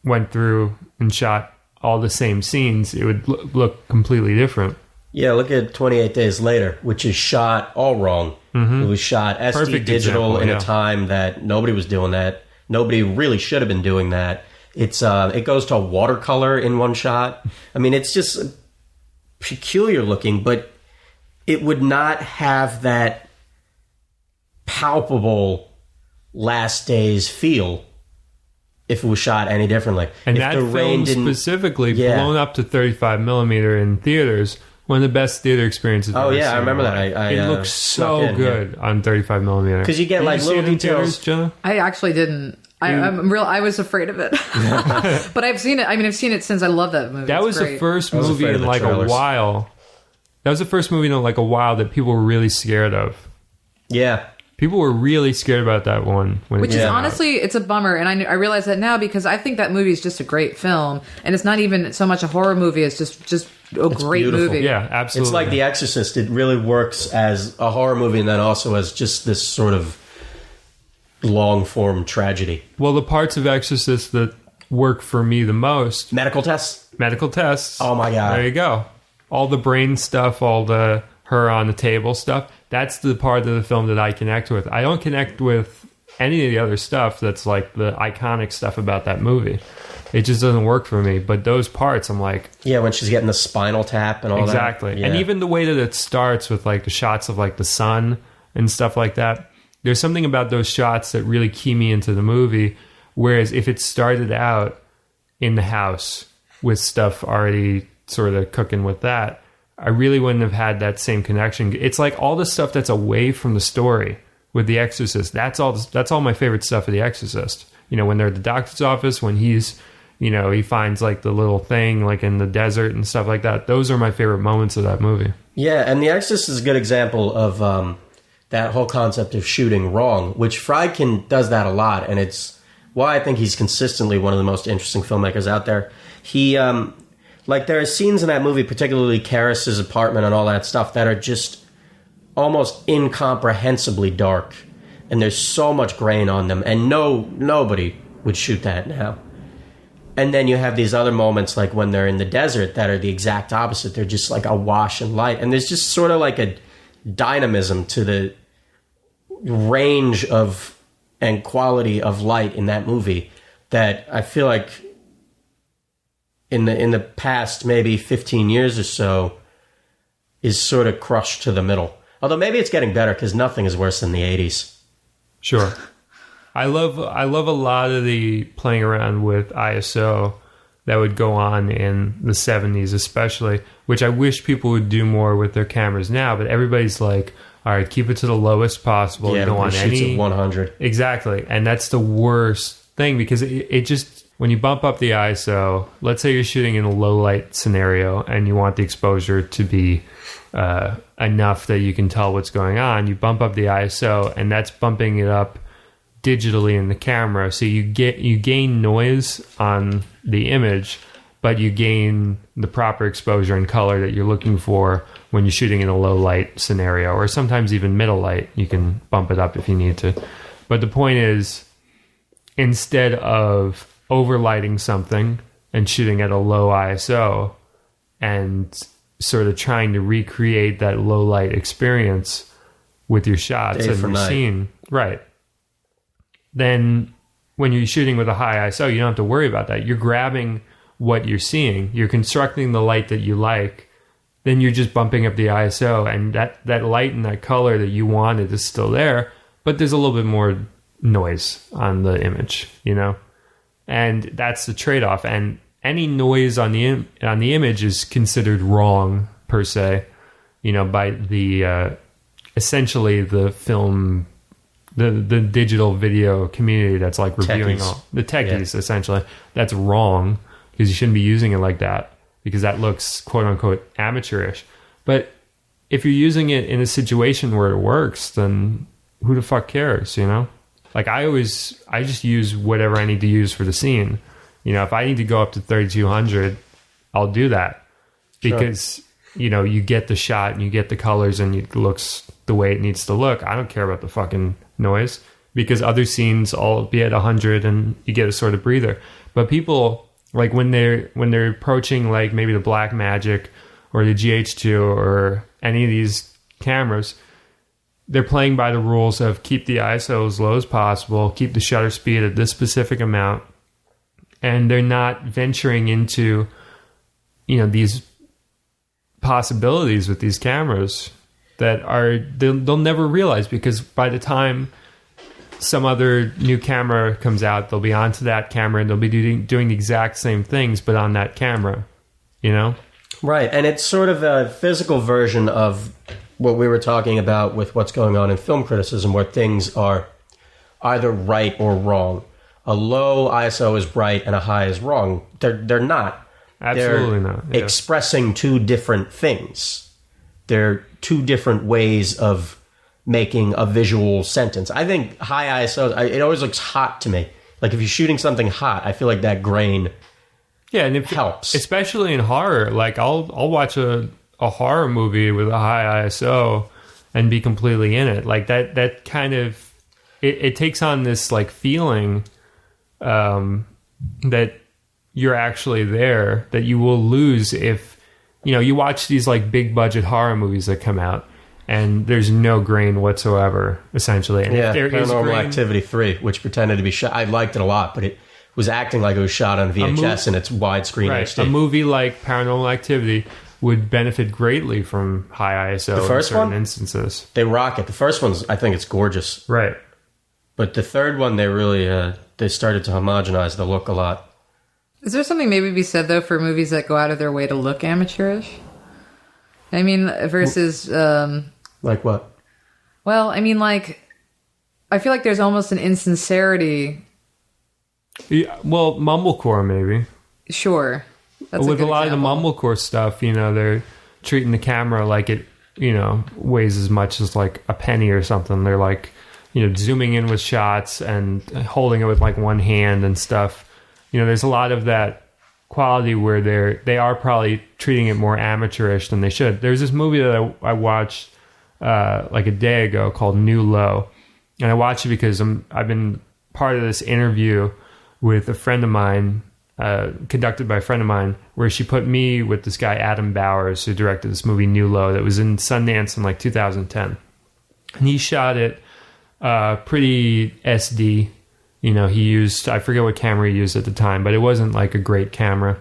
went through and shot all the same scenes, it would look completely different.
Yeah, look at 28 Days Later, which is shot all wrong. Mm-hmm. It was shot SD
Perfect
digital
example,
in a time that nobody was doing that. Nobody really should have been doing that. It goes to watercolor in one shot. I mean, it's just peculiar looking, but it would not have that palpable Last Days feel if it was shot any differently.
And
if
that
the rain
film specifically blown up to 35 millimeter in theaters, one of the best theater experiences.
Oh yeah, I remember that.
It looks so good on 35 millimeter
because you get like little details.
Jenna?
I actually didn't. I was afraid of it, but I've seen it. I mean, I've seen it since. I love that movie.
That was the first movie in like a while. That was the first movie in like a while that people were really scared of.
Yeah.
People were really scared about that one.
Which is honestly, it's a bummer. And I realize that now because I think that movie is just a great film. And it's not even so much a horror movie. It's just a great
beautiful.
Movie.
Yeah, absolutely.
It's like The Exorcist. It really works as a horror movie and then also as just this sort of long-form tragedy.
Well, the parts of Exorcist that work for me the most...
Medical tests.
Oh, my God. There you go. All the brain stuff, all the her on the table stuff. That's the part of the film that I connect with. I don't connect with any of the other stuff that's like the iconic stuff about that movie. It just doesn't work for me. But those parts, I'm like...
Yeah, when she's getting the spinal tap and all that.
Exactly.
Yeah.
And even the way that it starts with like the shots of like the sun and stuff like that. There's something about those shots that really key me into the movie. Whereas if it started out in the house with stuff already sort of cooking with that, I really wouldn't have had that same connection. It's like all the stuff that's away from the story with The Exorcist. That's all my favorite stuff of The Exorcist. When they're at the doctor's office, when he's, he finds like the little thing like in the desert and stuff like that. Those are my favorite moments of that movie.
Yeah, and The Exorcist is a good example of that whole concept of shooting wrong, which Friedkin does that a lot, and it's why I think he's consistently one of the most interesting filmmakers out there. He... Like, there are scenes in that movie, particularly Karras's apartment and all that stuff, that are just almost incomprehensibly dark. And there's so much grain on them. And nobody would shoot that now. And then you have these other moments, like when they're in the desert, that are the exact opposite. They're just like awash in light. And there's just sort of like a dynamism to the range of and quality of light in that movie that I feel like... in the past maybe 15 years or so is sort of crushed to the middle. Although maybe it's getting better because nothing is worse than the 80s.
Sure. I love a lot of the playing around with ISO that would go on in the 70s especially, which I wish people would do more with their cameras now, but everybody's like, all right, keep it to the lowest possible.
Yeah,
you don't want any...
at 100.
Exactly. And that's the worst thing because it just... When you bump up the ISO, let's say you're shooting in a low light scenario and you want the exposure to be enough that you can tell what's going on, you bump up the ISO and that's bumping it up digitally in the camera. So you gain noise on the image, but you gain the proper exposure and color that you're looking for when you're shooting in a low light scenario, or sometimes even middle light. You can bump it up if you need to. But the point is, instead of overlighting something and shooting at a low ISO and sort of trying to recreate that low light experience with your shots
Day
and
for
your
night.
scene, right? Then when you're shooting with a high ISO, you don't have to worry about that. You're grabbing what you're seeing, you're constructing the light that you like, then you're just bumping up the ISO, and that light and that color that you wanted is still there, but there's a little bit more noise on the image, and that's the trade-off. And any noise on the image is considered wrong per se, by the essentially the film, the digital video community that's like reviewing
Techies.
all the techies. Essentially, that's wrong because you shouldn't be using it like that, because that looks quote unquote amateurish. But if you're using it in a situation where it works, then who the fuck cares, Like I just use whatever I need to use for the scene. If I need to go up to 3200, I'll do that because, you get the shot and you get the colors and it looks the way it needs to look. I don't care about the fucking noise because other scenes all be at 100 and you get a sort of breather. But people, like when they're approaching like maybe the Blackmagic or the GH2 or any of these cameras, they're playing by the rules of keep the ISO as low as possible, keep the shutter speed at this specific amount, and they're not venturing into, these possibilities with these cameras that they'll never realize, because by the time some other new camera comes out, they'll be onto that camera and they'll be doing the exact same things, but on that camera,
Right, and it's sort of a physical version of what we were talking about with what's going on in film criticism, where things are either right or wrong. A low ISO is right and a high is wrong. They're not.
Absolutely
They're
not. Yeah.
expressing two different things. They're two different ways of making a visual sentence. I think high ISO, it always looks hot to me. Like if you're shooting something hot, I feel like that grain
and it
helps.
especially in horror. Like I'll watch a horror movie with a high ISO and be completely in it. Like that kind of it takes on this like feeling that you're actually there, that you will lose if you watch these like big budget horror movies that come out and there's no grain whatsoever, essentially. And if there is
Paranormal
grain,
Activity 3, which pretended to be shot. I liked it a lot, but it was acting like it was shot on VHS and it's widescreen
right,
HD.
a movie like Paranormal Activity would benefit greatly from high ISO
The first
in certain
one?
instances.
They rock it. The first one's, I think it's gorgeous.
Right.
But the third one, they really, they started to homogenize the look a lot.
Is there something maybe to be said, though, for movies that go out of their way to look amateurish? I mean, versus...
Like what?
well, I mean, like... I feel like there's almost an insincerity...
Yeah, well, mumblecore maybe.
Sure. That's
With
good
a lot
example.
of the mumblecore stuff, they're treating the camera like it, weighs as much as like a penny or something. They're like, zooming in with shots and holding it with like one hand and stuff. There's a lot of that quality where they are probably treating it more amateurish than they should. There's this movie that I watched like a day ago called New Low, and I watched it because I've been part of this interview with a friend of mine, conducted by a friend of mine, where she put me with this guy Adam Bowers, who directed this movie New Low that was in Sundance in like 2010, and he shot it pretty SD. He used, I forget what camera he used at the time, but it wasn't like a great camera.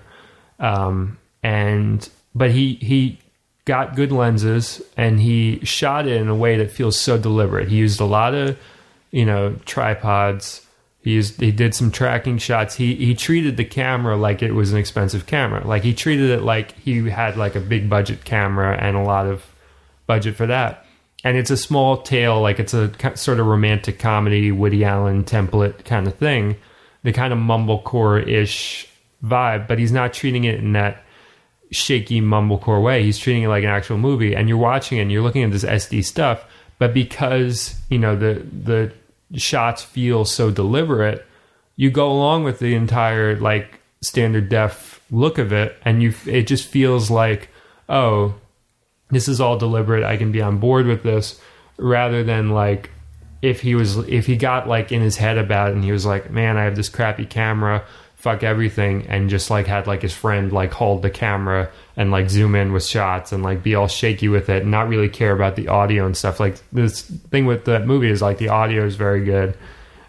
But he got good lenses and he shot it in a way that feels so deliberate. He used a lot of, tripods. He did some tracking shots. He treated the camera like it was an expensive camera. Like he treated it like he had like a big budget camera and a lot of budget for that. And it's a small tale, like it's a sort of romantic comedy, Woody Allen template kind of thing, the kind of mumblecore-ish vibe, but he's not treating it in that shaky mumblecore way. He's treating it like an actual movie, and you're watching it and you're looking at this SD stuff, but because, the shots feel so deliberate, you go along with the entire like standard def look of it, and it just feels like, oh, this is all deliberate. I can be on board with this, rather than like if he got like in his head about it and he was like, man, I have this crappy camera, fuck everything, and just like had like his friend like hold the camera and like zoom in with shots and like be all shaky with it and not really care about the audio and stuff. Like this thing with that movie is like the audio is very good,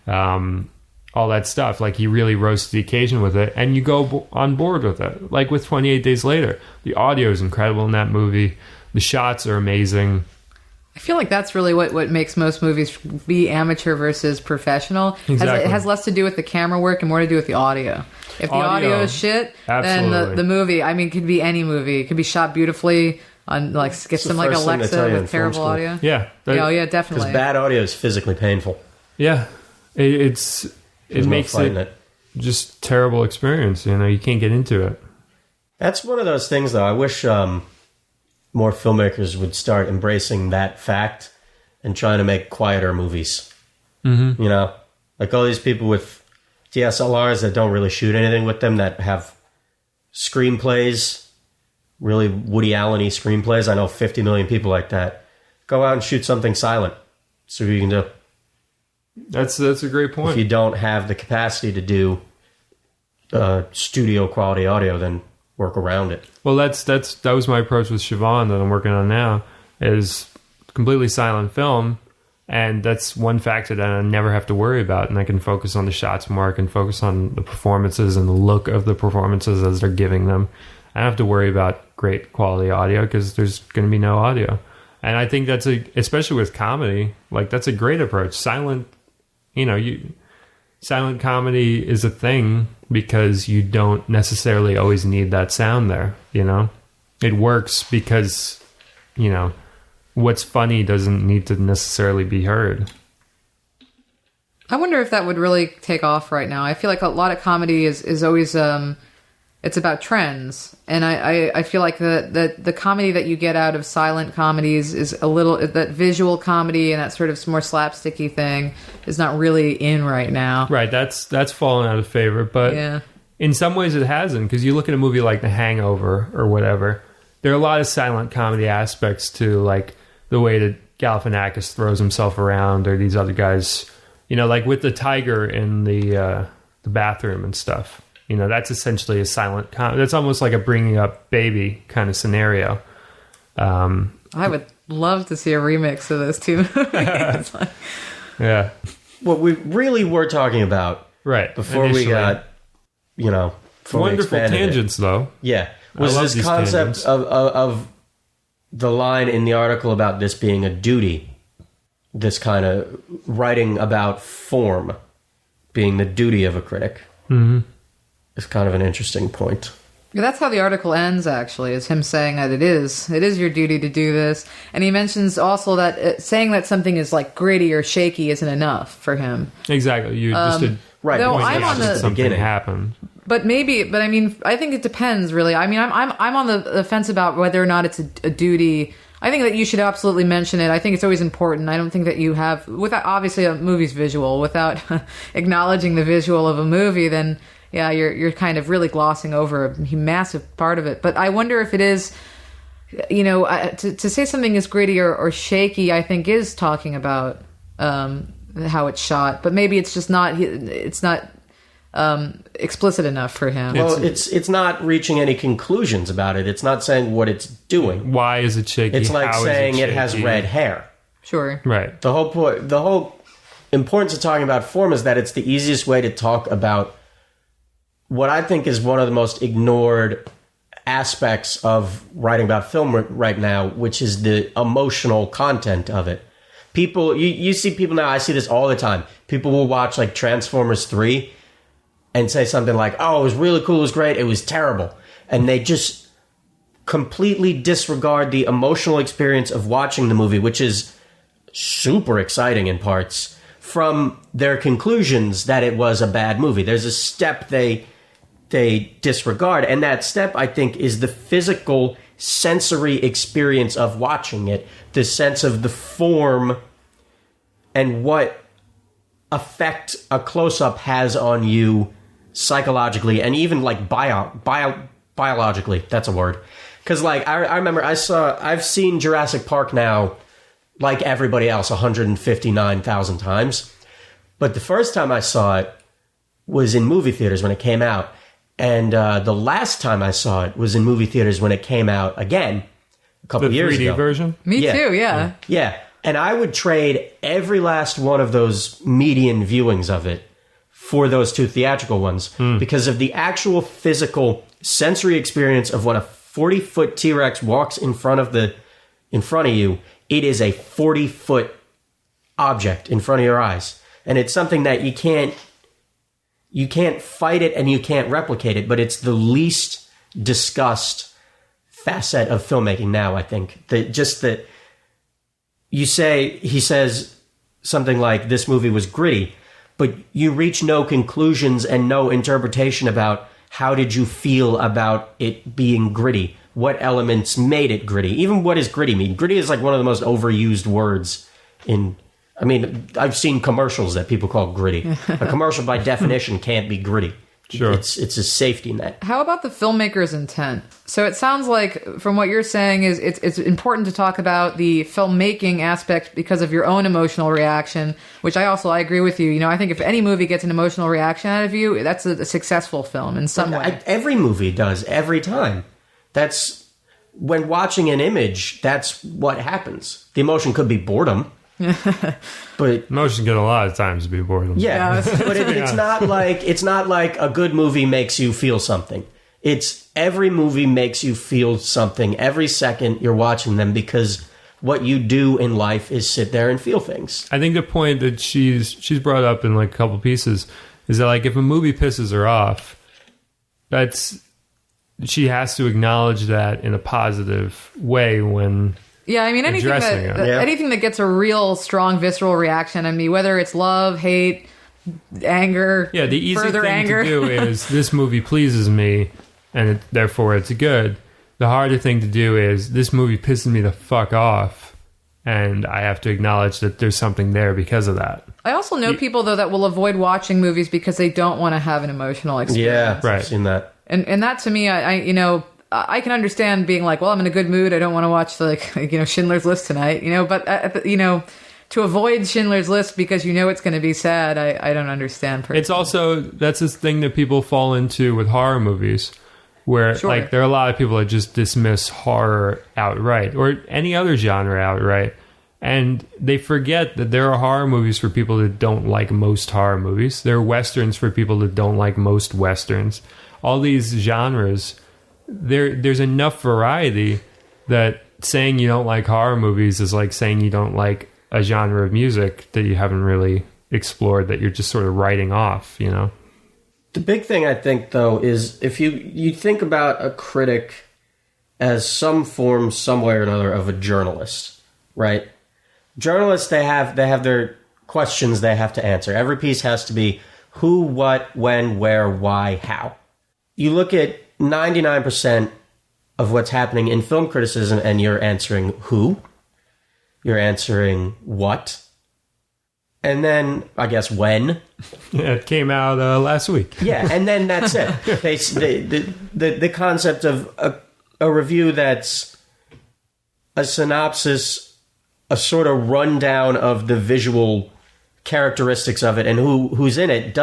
all that stuff. Like he really rose to the occasion with it, and you go on board with it. Like with 28 Days Later, the audio is incredible in that movie. The shots are amazing.
I feel like that's really what makes most movies be amateur versus professional.
Exactly.
It has less to do with the camera work and more to do with the audio. If the audio is shit,
absolutely.
then the movie, I mean, could be any movie. It could be shot beautifully on like get some like Alexa with terrible audio.
Yeah.
Yeah, definitely.
Because bad audio is physically painful.
Yeah. It makes it just terrible experience. You know, you can't get into it.
That's one of those things, though. I wish more filmmakers would start embracing that fact and trying to make quieter movies. Mm-hmm. You know, like all these people with DSLRs that don't really shoot anything with them, that have screenplays, really Woody Allen-y screenplays. I know 50 million people like that. Go out and shoot something silent. So you can do.
That's a great point.
If you don't have the capacity to do studio quality audio, then work around it.
Well, that was my approach with Siobhan that I'm working on now, is completely silent film, and that's one factor that I never have to worry about, and I can focus on the shots more. I can focus on the performances and the look of the performances as they're giving them. I don't have to worry about great quality audio because there's going to be no audio. And I think that's especially with comedy, like that's a great approach. Silent comedy is a thing because you don't necessarily always need that sound there, you know? It works because, you know, what's funny doesn't need to necessarily be heard.
I wonder if that would really take off right now. I feel like a lot of comedy is always it's about trends, and I feel like the comedy that you get out of silent comedies is a little, that visual comedy and that sort of more slapsticky thing is not really in right now.
Right, that's fallen out of favor, but
yeah.
In some ways it hasn't, because you look at a movie like The Hangover or whatever, there are a lot of silent comedy aspects to, like the way that Galifianakis throws himself around, or these other guys, you know, like with the tiger in the bathroom and stuff. You know, that's essentially a silent comedy. That's almost like a bringing up baby kind of scenario.
I would love to see a remix of those two movies.
Yeah.
What we really were talking about,
right,
before
initially.
we got, you know,
wonderful tangents, though.
Yeah, was this concept of the line in the article about this being a duty, this kind of writing about form being the duty of a critic.
Mm-hmm.
Is kind of an interesting point.
Yeah, that's how the article ends, actually, is him saying that it is your duty to do this. And he mentions also that saying that something is like gritty or shaky isn't enough for him.
Exactly. You just
right.
Though I'm on the
something happened.
But I mean, I think it depends, really. I mean, I'm on the fence about whether or not it's a duty. I think that you should absolutely mention it. I think it's always important. I don't think that you have, without, obviously a movie's visual, without acknowledging the visual of a movie, then yeah, you're kind of really glossing over a massive part of it. But I wonder if it is, you know, to say something is gritty or shaky, I think is talking about how it's shot. But maybe it's just not, it's not explicit enough for him.
Well, it's not reaching any conclusions about it. It's not saying what it's doing.
Why is it shaky?
It's like saying it has red hair.
Sure.
Right.
The whole importance of talking about form is that it's the easiest way to talk about what I think is one of the most ignored aspects of writing about film right now, which is the emotional content of it. People, you see people now, I see this all the time. People will watch like Transformers 3 and say something like, oh, it was really cool, it was great, it was terrible. And they just completely disregard the emotional experience of watching the movie, which is super exciting in parts, from their conclusions that it was a bad movie. There's a step they disregard, and that step, I think, is the physical sensory experience of watching it, the sense of the form and what effect a close-up has on you psychologically and even like biologically. That's a word. Because like I remember I've seen Jurassic Park now like everybody else 159,000 times. But the first time I saw it was in movie theaters when it came out. And the last time I saw it was in movie theaters when it came out again a couple
The
years
3D
ago.
version?
Me too, yeah.
Yeah. And I would trade every last one of those median viewings of it for those two theatrical ones because of the actual physical sensory experience of when a 40-foot T-Rex walks in front of you. It is a 40-foot object in front of your eyes. And it's something that you can't fight it and you can't replicate it, but it's the least discussed facet of filmmaking now, I think. He says something like, this movie was gritty, but you reach no conclusions and no interpretation about how did you feel about it being gritty? What elements made it gritty? Even what does gritty mean? Gritty is like one of the most overused words I've seen commercials that people call gritty. A commercial by definition can't be gritty.
Sure.
It's a safety net.
How about the filmmaker's intent? So it sounds like, from what you're saying, is it's important to talk about the filmmaking aspect because of your own emotional reaction, which I agree with you. I think if any movie gets an emotional reaction out of you, that's a successful film in some way.
Every movie does, every time. That's, when watching an image, that's what happens. The emotion could be boredom. But
Emotion can a lot of times be boredom.
yeah, but it's not like a good movie makes you feel something. It's every movie makes you feel something every second you're watching them because what you do in life is sit there and feel things.
I think the point that she's brought up in like a couple pieces is that like if a movie pisses her off, she has to acknowledge that in a positive way when
Yeah, I mean, anything that gets a real strong visceral reaction. I mean, whether it's love, hate, anger,
yeah, the easy
further
thing
anger.
to do is this movie pleases me and therefore it's good. The harder thing to do is this movie pisses me the fuck off and I have to acknowledge that there's something there because of that.
I also know people, though, that will avoid watching movies because they don't want to have an emotional experience.
Yeah,
Right.
I've seen that.
And that, to me, I can understand being like, well, I'm in a good mood. I don't want to watch Schindler's List tonight, but to avoid Schindler's List because it's going to be sad, I don't understand. Personally.
It's also, that's this thing that people fall into with horror movies where
Sure.
like there are a lot of people that just dismiss horror outright or any other genre outright. And they forget that there are horror movies for people that don't like most horror movies. There are westerns for people that don't like most westerns. All these genres, there's enough variety that saying you don't like horror movies is like saying you don't like a genre of music that you haven't really explored, that you're just sort of writing off,
The big thing, I think, though, is if you think about a critic as some form, some way or another, of a journalist, right? Journalists, they have their questions they have to answer. Every piece has to be who, what, when, where, why, how. You look at 99% of what's happening in film criticism and you're answering who, you're answering what, and then, I guess, when.
Yeah, it came out last week.
Yeah, and then that's it. The concept of a review that's a synopsis, a sort of rundown of the visual characteristics of it and who's in it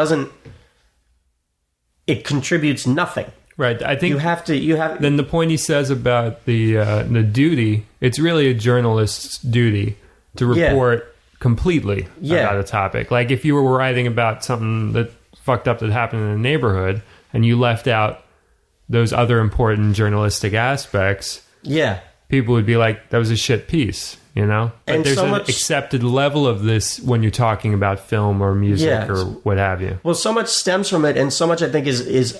it contributes nothing.
Right. I think
You have to.
then the point he says about the duty, it's really a journalist's duty to report completely about a topic. Like if you were writing about something that fucked up that happened in a neighborhood and you left out those other important journalistic aspects, people would be like, that was a shit piece, But
And
there's
so
an
much-
accepted level of this when you're talking about film or music or what have you.
Well, so much stems from it, and so much I think is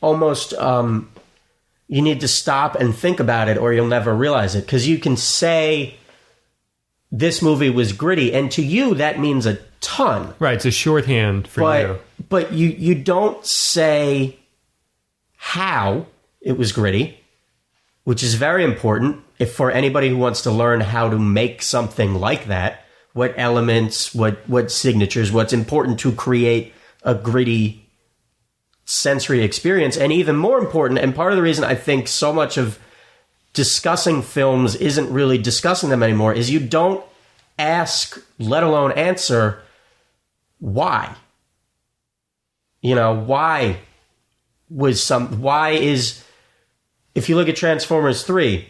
almost you need to stop and think about it, or you'll never realize it. Because you can say this movie was gritty, and to you that means a ton.
Right. It's a shorthand for you.
But you don't say how it was gritty, which is very important if for anybody who wants to learn how to make something like that. What elements, what signatures, what's important to create a gritty sensory experience. And even more important, and part of the reason I think so much of discussing films isn't really discussing them anymore is you don't ask, let alone answer, why. You know, why is, if you look at Transformers 3,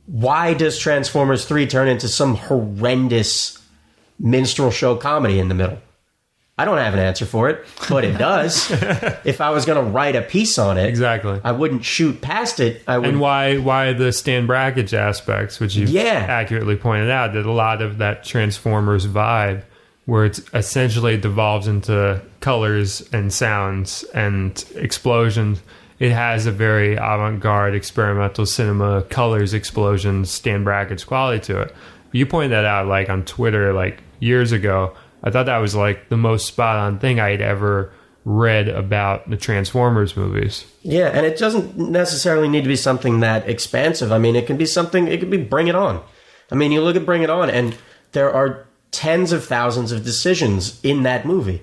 why does Transformers 3 turn into some horrendous minstrel show comedy in the middle? I don't have an answer for it, but it does. If I was going to write a piece on it,
exactly,
I wouldn't shoot past it.
And why the Stan Brakhage aspects, which you accurately pointed out, that a lot of that Transformers vibe, where it essentially devolves into colors and sounds and explosions. It has a very avant-garde experimental cinema, colors, explosions, Stan Brakhage quality to it. You pointed that out like on Twitter like years ago. I thought that was like the most spot-on thing I'd ever read about the Transformers movies.
Yeah, and it doesn't necessarily need to be something that expansive. I mean, it could be Bring It On. I mean, you look at Bring It On, and there are tens of thousands of decisions in that movie.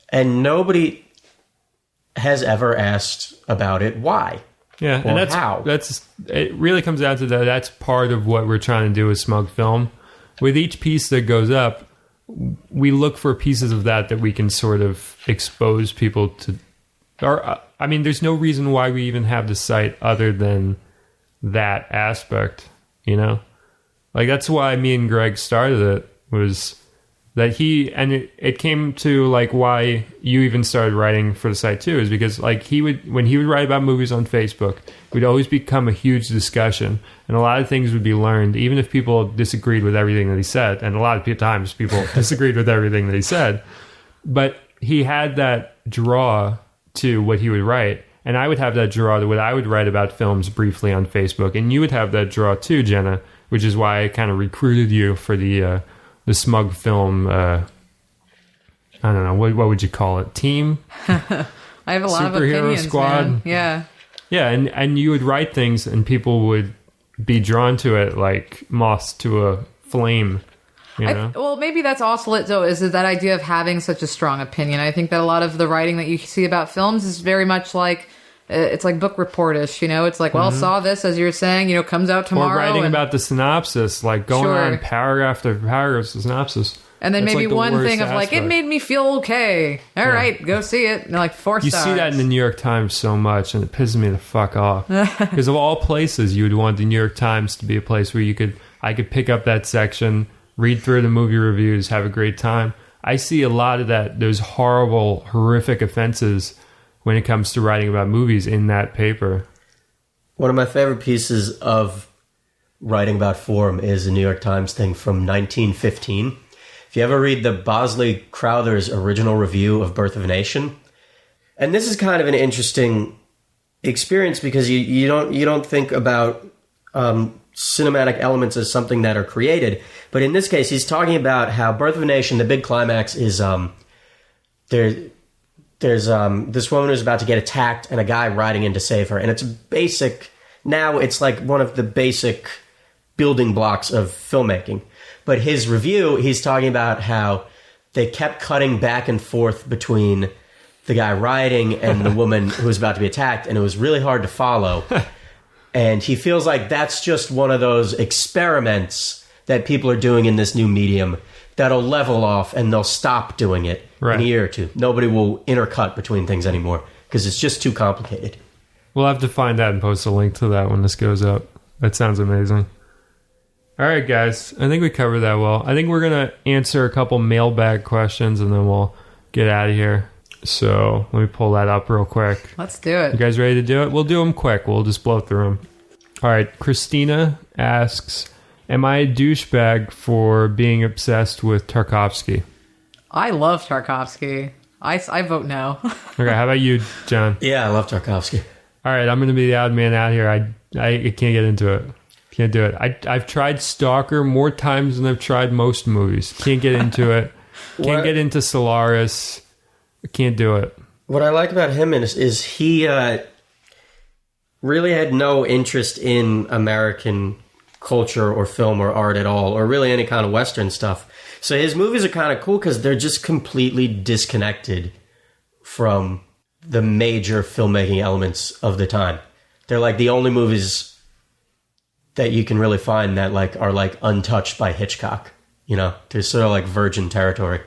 And nobody has ever asked about it why.
Yeah, and that's it really comes down to that. That's part of what we're trying to do with Smug Film. With each piece that goes up, we look for pieces of that we can sort of expose people to. Or, I mean, there's no reason why we even have the site other than that aspect, you know? Like, that's why me and Greg started it, was that it came to, like, why you even started writing for the site, too, is because, like, when he would write about movies on Facebook, it would always become a huge discussion, and a lot of things would be learned, even if people disagreed with everything that he said, and a lot of times people disagreed with everything that he said, but he had that draw to what he would write, and I would have that draw to what I would write about films briefly on Facebook, and you would have that draw, too, Jenna, which is why I kind of recruited you for the Smug Film, I don't know, what would you call it? Team?
I have a lot of opinions,
squad.
man. Yeah.
Yeah, and you would write things and people would be drawn to it like moths to a flame, you know?
Well, maybe that's also it, though, is that idea of having such a strong opinion. I think that a lot of the writing that you see about films is very much like, it's like book reportish, you know? It's like, well, saw this, as you were saying, you know, comes out tomorrow.
Or writing about the synopsis, like going on paragraph after paragraph synopsis.
And then maybe like one thing of like, it made me feel okay. All right, go see it. And like 4 stars.
You see that in the New York Times so much, and it pisses me the fuck off. Because of all places, you would want the New York Times to be a place where I could pick up that section, read through the movie reviews, have a great time. I see a lot of those horrible, horrific offenses when it comes to writing about movies in that paper.
One of my favorite pieces of writing about form is a New York Times thing from 1915. If you ever read the Bosley Crowther's original review of Birth of a Nation, and this is kind of an interesting experience because you don't think about cinematic elements as something that are created, but in this case, he's talking about how Birth of a Nation, the big climax is there's this woman who's about to get attacked and a guy riding in to save her, and it's like one of the basic building blocks of filmmaking. But his review, he's talking about how they kept cutting back and forth between the guy riding and the woman who was about to be attacked, and it was really hard to follow. And he feels like that's just one of those experiments that people are doing in this new medium that'll level off and they'll stop doing it in a year or two. Nobody will intercut between things anymore because it's just too complicated.
We'll have to find that and post a link to that when this goes up. That sounds amazing. All right, guys. I think we covered that well. I think we're going to answer a couple mailbag questions and then we'll get out of here. So let me pull that up real quick.
Let's do it.
You guys ready to do it? We'll do them quick. We'll just blow through them. All right. Christina asks, am I a douchebag for being obsessed with Tarkovsky?
I love Tarkovsky. I vote no.
Okay. How about you, John?
Yeah, I love Tarkovsky.
All right. I'm going to be the odd man out here. I can't get into it. Can't do it. I've tried Stalker more times than I've tried most movies. Can't get into it. Can't get into Solaris. I can't do it.
What I like about him is he really had no interest in American culture or film or art at all, or really any kind of Western stuff. So his movies are kind of cool because they're just completely disconnected from the major filmmaking elements of the time. They're like the only movies that you can really find that like are like untouched by Hitchcock. You know, they're sort of like virgin territory.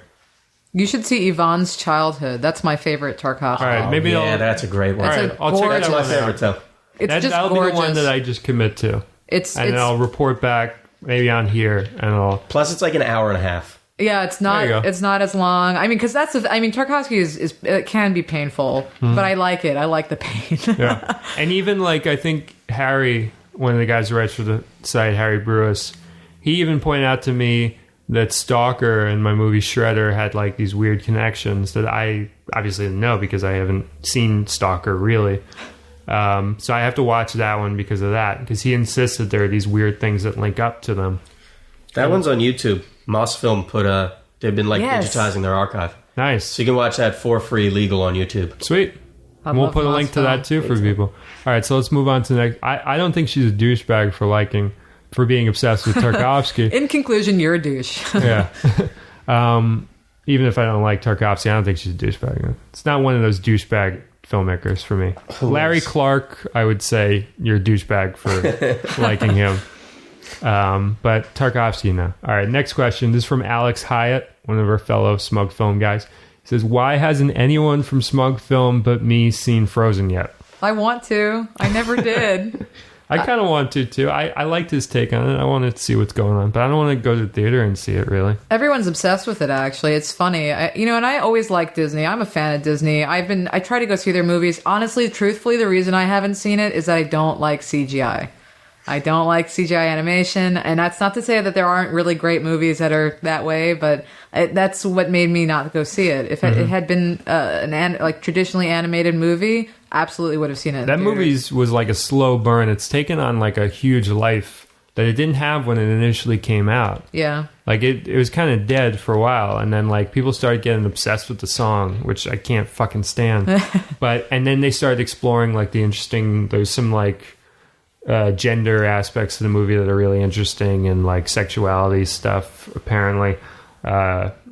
You should see Yvonne's Childhood. That's my favorite Tarkovsky.
All right, maybe
yeah, that's a great one.
It's
All
a
right, I'll check
gorgeous-
that
That's
one
my
out.
favorite too.
It's just
That'll
gorgeous.
be the one that I just commit to.
It's
I'll report back maybe on here, and I'll.
Plus, it's like an hour and a half.
yeah, it's not
There you go.
it's not as long. I mean, because Tarkovsky is it can be painful, but I like it. I like the pain.
Yeah, and even like I think Harry, one of the guys who writes for the site, Harry Brewis, he even pointed out to me that Stalker and my movie Shredder had like these weird connections that I obviously didn't know because I haven't seen Stalker really. So I have to watch that one because of that, because he insists that there are these weird things that link up to them.
That one's on YouTube. Mosfilm they've been like
Yes.
digitizing their archive.
Nice.
So you can watch that for free legal on YouTube.
Sweet.
I
And we'll
love
put a link to
Mosfilm.
that too for people. All right, so let's move on to the next. I don't think she's a douchebag for being obsessed with Tarkovsky.
In conclusion, you're a douche.
Yeah. Even if I don't like Tarkovsky, I don't think she's a douchebag. It's not one of those douchebag filmmakers for me. Larry Clark, I would say you're a douchebag for liking him. But Tarkovsky, no. All right, next question. This is from Alex Hyatt, one of our fellow Smug Film guys. He says, why hasn't anyone from Smug Film but me seen Frozen yet?
I want to. I never did.
I kind of want to, too. I liked his take on it. I wanted to see what's going on, but I don't want to go to the theater and see it, really.
Everyone's obsessed with it, actually. It's funny. And I always liked Disney. I'm a fan of Disney. I try to go see their movies. Honestly, truthfully, the reason I haven't seen it is that I don't like CGI. I don't like CGI animation, and that's not to say that there aren't really great movies that are that way, but that's what made me not go see it. If it had been like traditionally animated movie, absolutely would have seen it. in
That
theaters.
movie was like a slow burn. It's taken on like a huge life that it didn't have when it initially came out.
Yeah.
Like it was kind of dead for a while, and then like people started getting obsessed with the song, which I can't fucking stand. And then they started exploring like there's some like gender aspects of the movie that are really interesting, and like sexuality stuff apparently.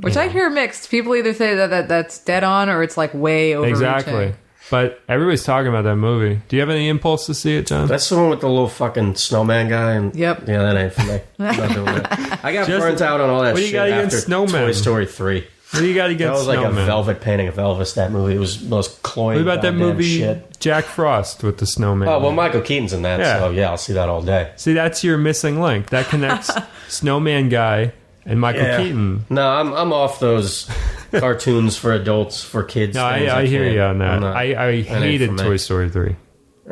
Which I hear mixed. People either say that's dead on or it's like way overreaching.
Exactly. But everybody's talking about that movie. Do you have any impulse to see it, John?
That's the one with the little fucking snowman guy. And
Yep.
Yeah, that ain't for me. I'm not doing that. I got burnt out on all that
what do you
shit
got against
after
snowmen?
Toy Story 3.
What do you got
That
against
was like
Snowman?
a velvet painting of Elvis, that movie. It was the most cloying
What about that
goddamn
movie
shit.
Jack Frost with the snowman?
Oh, well, Michael Keaton's in that,
Yeah.
so yeah, I'll see that all day.
See, that's your missing link. That connects Snowman Guy and Michael
Yeah.
Keaton.
No, I'm off those cartoons for adults, for kids.
No,
things.
I hear
can't.
you on that.
I'm not-
I
ain't
hated
for me.
Toy Story 3.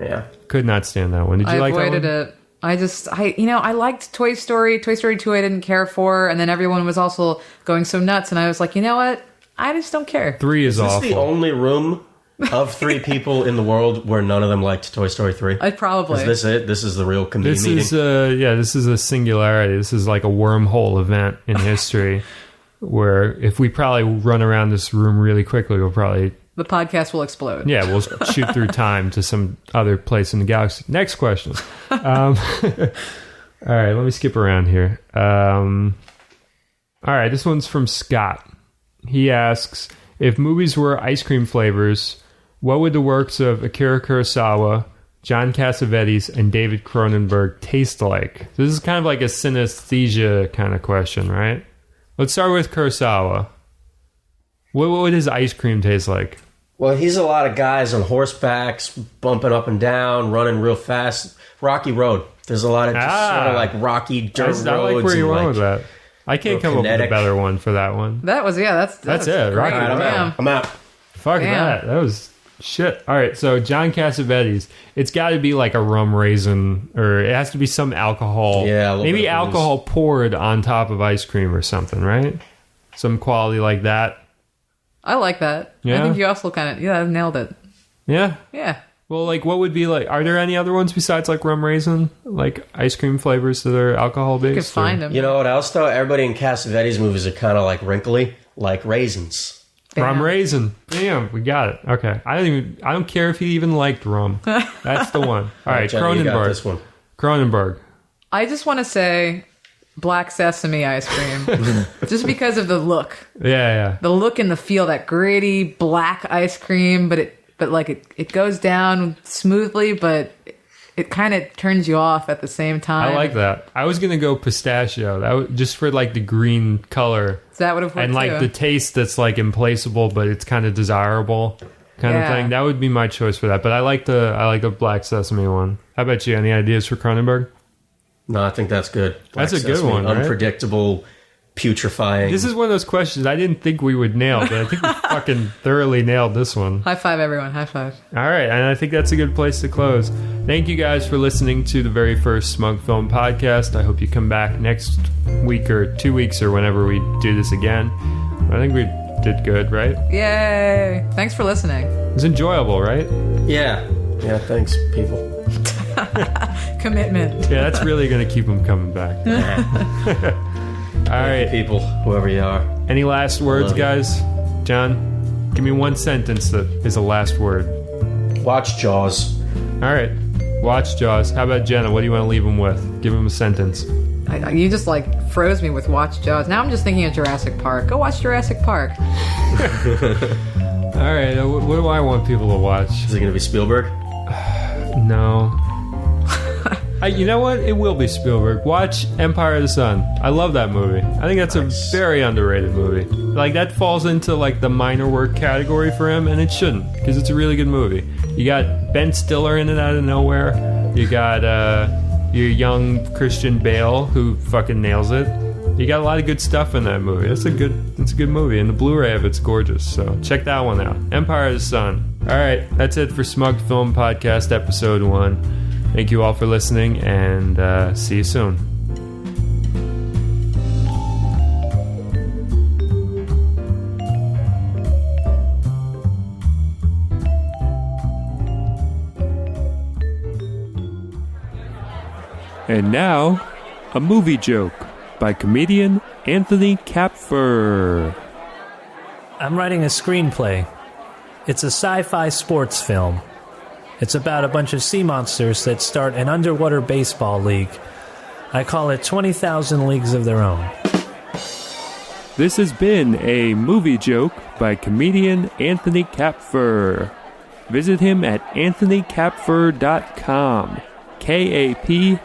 Yeah.
Could not stand that one. Did you
I
like
avoided
that one?
it. I liked Toy Story. Toy Story 2 I didn't care for, and then everyone was also going so nuts, and I was like, you know what? I just don't care.
3 is
Is this
awful.
the only room of 3 people in the world where none of them liked Toy Story 3?
I probably.
Is this it? This is the real committee
This
meeting?
is this is a singularity. This is like a wormhole event in history where if we probably run around this room really quickly, we'll probably
The podcast will explode.
we'll shoot through time to some other place in the galaxy. Next question. All right, let me skip around here. All right, this one's from Scott. He asks, if movies were ice cream flavors, what would the works of Akira Kurosawa, John Cassavetes, and David Cronenberg taste like? This is kind of like a synesthesia kind of question, right? Let's start with Kurosawa. What would his ice cream taste like?
Well, he's a lot of guys on horsebacks, bumping up and down, running real fast. Rocky Road. There's a lot of just sort of like rocky dirt roads.
I like where you
and
went with that. I can't come up with a
kinetic.
better one for that one.
That was
That's it, right?
All right, I'm
Damn.
out. I'm out.
Fuck
Damn.
that. That was shit. All right, so John Cassavetes. It's got to be like a rum raisin, or it has to be some alcohol.
Yeah, a little
maybe
bit of booze.
alcohol poured on top of ice cream or something, right? Some quality like that.
I like that.
Yeah?
I think you also kind of nailed it.
Yeah.
Yeah.
Well, like, what would be like? Are there any other ones besides like rum raisin, like ice cream flavors that are alcohol based?
You could find them.
You know what else, though? Everybody in Cassavetes movies are kind of like wrinkly, like raisins.
Rum raisin. Damn, we got it. Okay. I don't care if he even liked rum. That's the one. All right,
Jenny, you got this
Cronenberg.
one.
Cronenberg.
I just want to say black sesame ice cream. Just because of the look.
Yeah.
The look and the feel, that gritty black ice cream, but it goes down smoothly, but it kind of turns you off at the same time.
I like that. I was gonna go pistachio. Just for like the green color.
So that would have worked
And like
too.
the taste that's like implaceable, but it's kind of desirable kind of
Yeah.
thing. That would be my choice for that. But I like the black sesame one. How about you? Any ideas for Cronenberg?
No, I think that's good.
That's a good
Sesame,
one, right?
Unpredictable, putrefying.
This is one of those questions I didn't think we would nail, but I think we fucking thoroughly nailed this one.
High five, everyone. High five.
All right, and I think that's a good place to close. Thank you guys for listening to the very first Smug Film podcast. I hope you come back next week or 2 weeks or whenever we do this again. I think we did good, right?
Yay. Thanks for listening.
It was enjoyable, right?
Yeah. Yeah, thanks, people.
Commitment.
Yeah, that's really going to keep them coming back. All right.
People, whoever you are.
Any last words,
Love you.
guys? John, give me one sentence that is a last word.
Watch Jaws.
All right. Watch Jaws. How about Jenna? What do you want to leave them with? Give them a sentence.
You just like froze me with Watch Jaws. Now I'm just thinking of Jurassic Park. Go watch Jurassic Park.
All right. What do I want people to watch?
Is it going to be Spielberg?
No. You know what? It will be Spielberg. Watch Empire of the Sun. I love that movie. I think that's
Nice.
a very underrated movie. Like, that falls into, like, the minor work category for him, and it shouldn't, because it's a really good movie. You got Ben Stiller in it out of nowhere. You got your young Christian Bale, who fucking nails it. You got a lot of good stuff in that movie. It's a good movie, and the Blu-ray of it's gorgeous. So check that one out. Empire of the Sun. All right, that's it for Smug Film Podcast Episode 1. Thank you all for listening, and see you soon. And now, a movie joke by comedian Anthony Kapfer.
I'm writing a screenplay. It's a sci-fi sports film. It's about a bunch of sea monsters that start an underwater baseball league. I call it 20,000 Leagues of Their Own.
This has been a movie joke by comedian Anthony Kapfer. Visit him at anthonykapfer.com. Kapfer.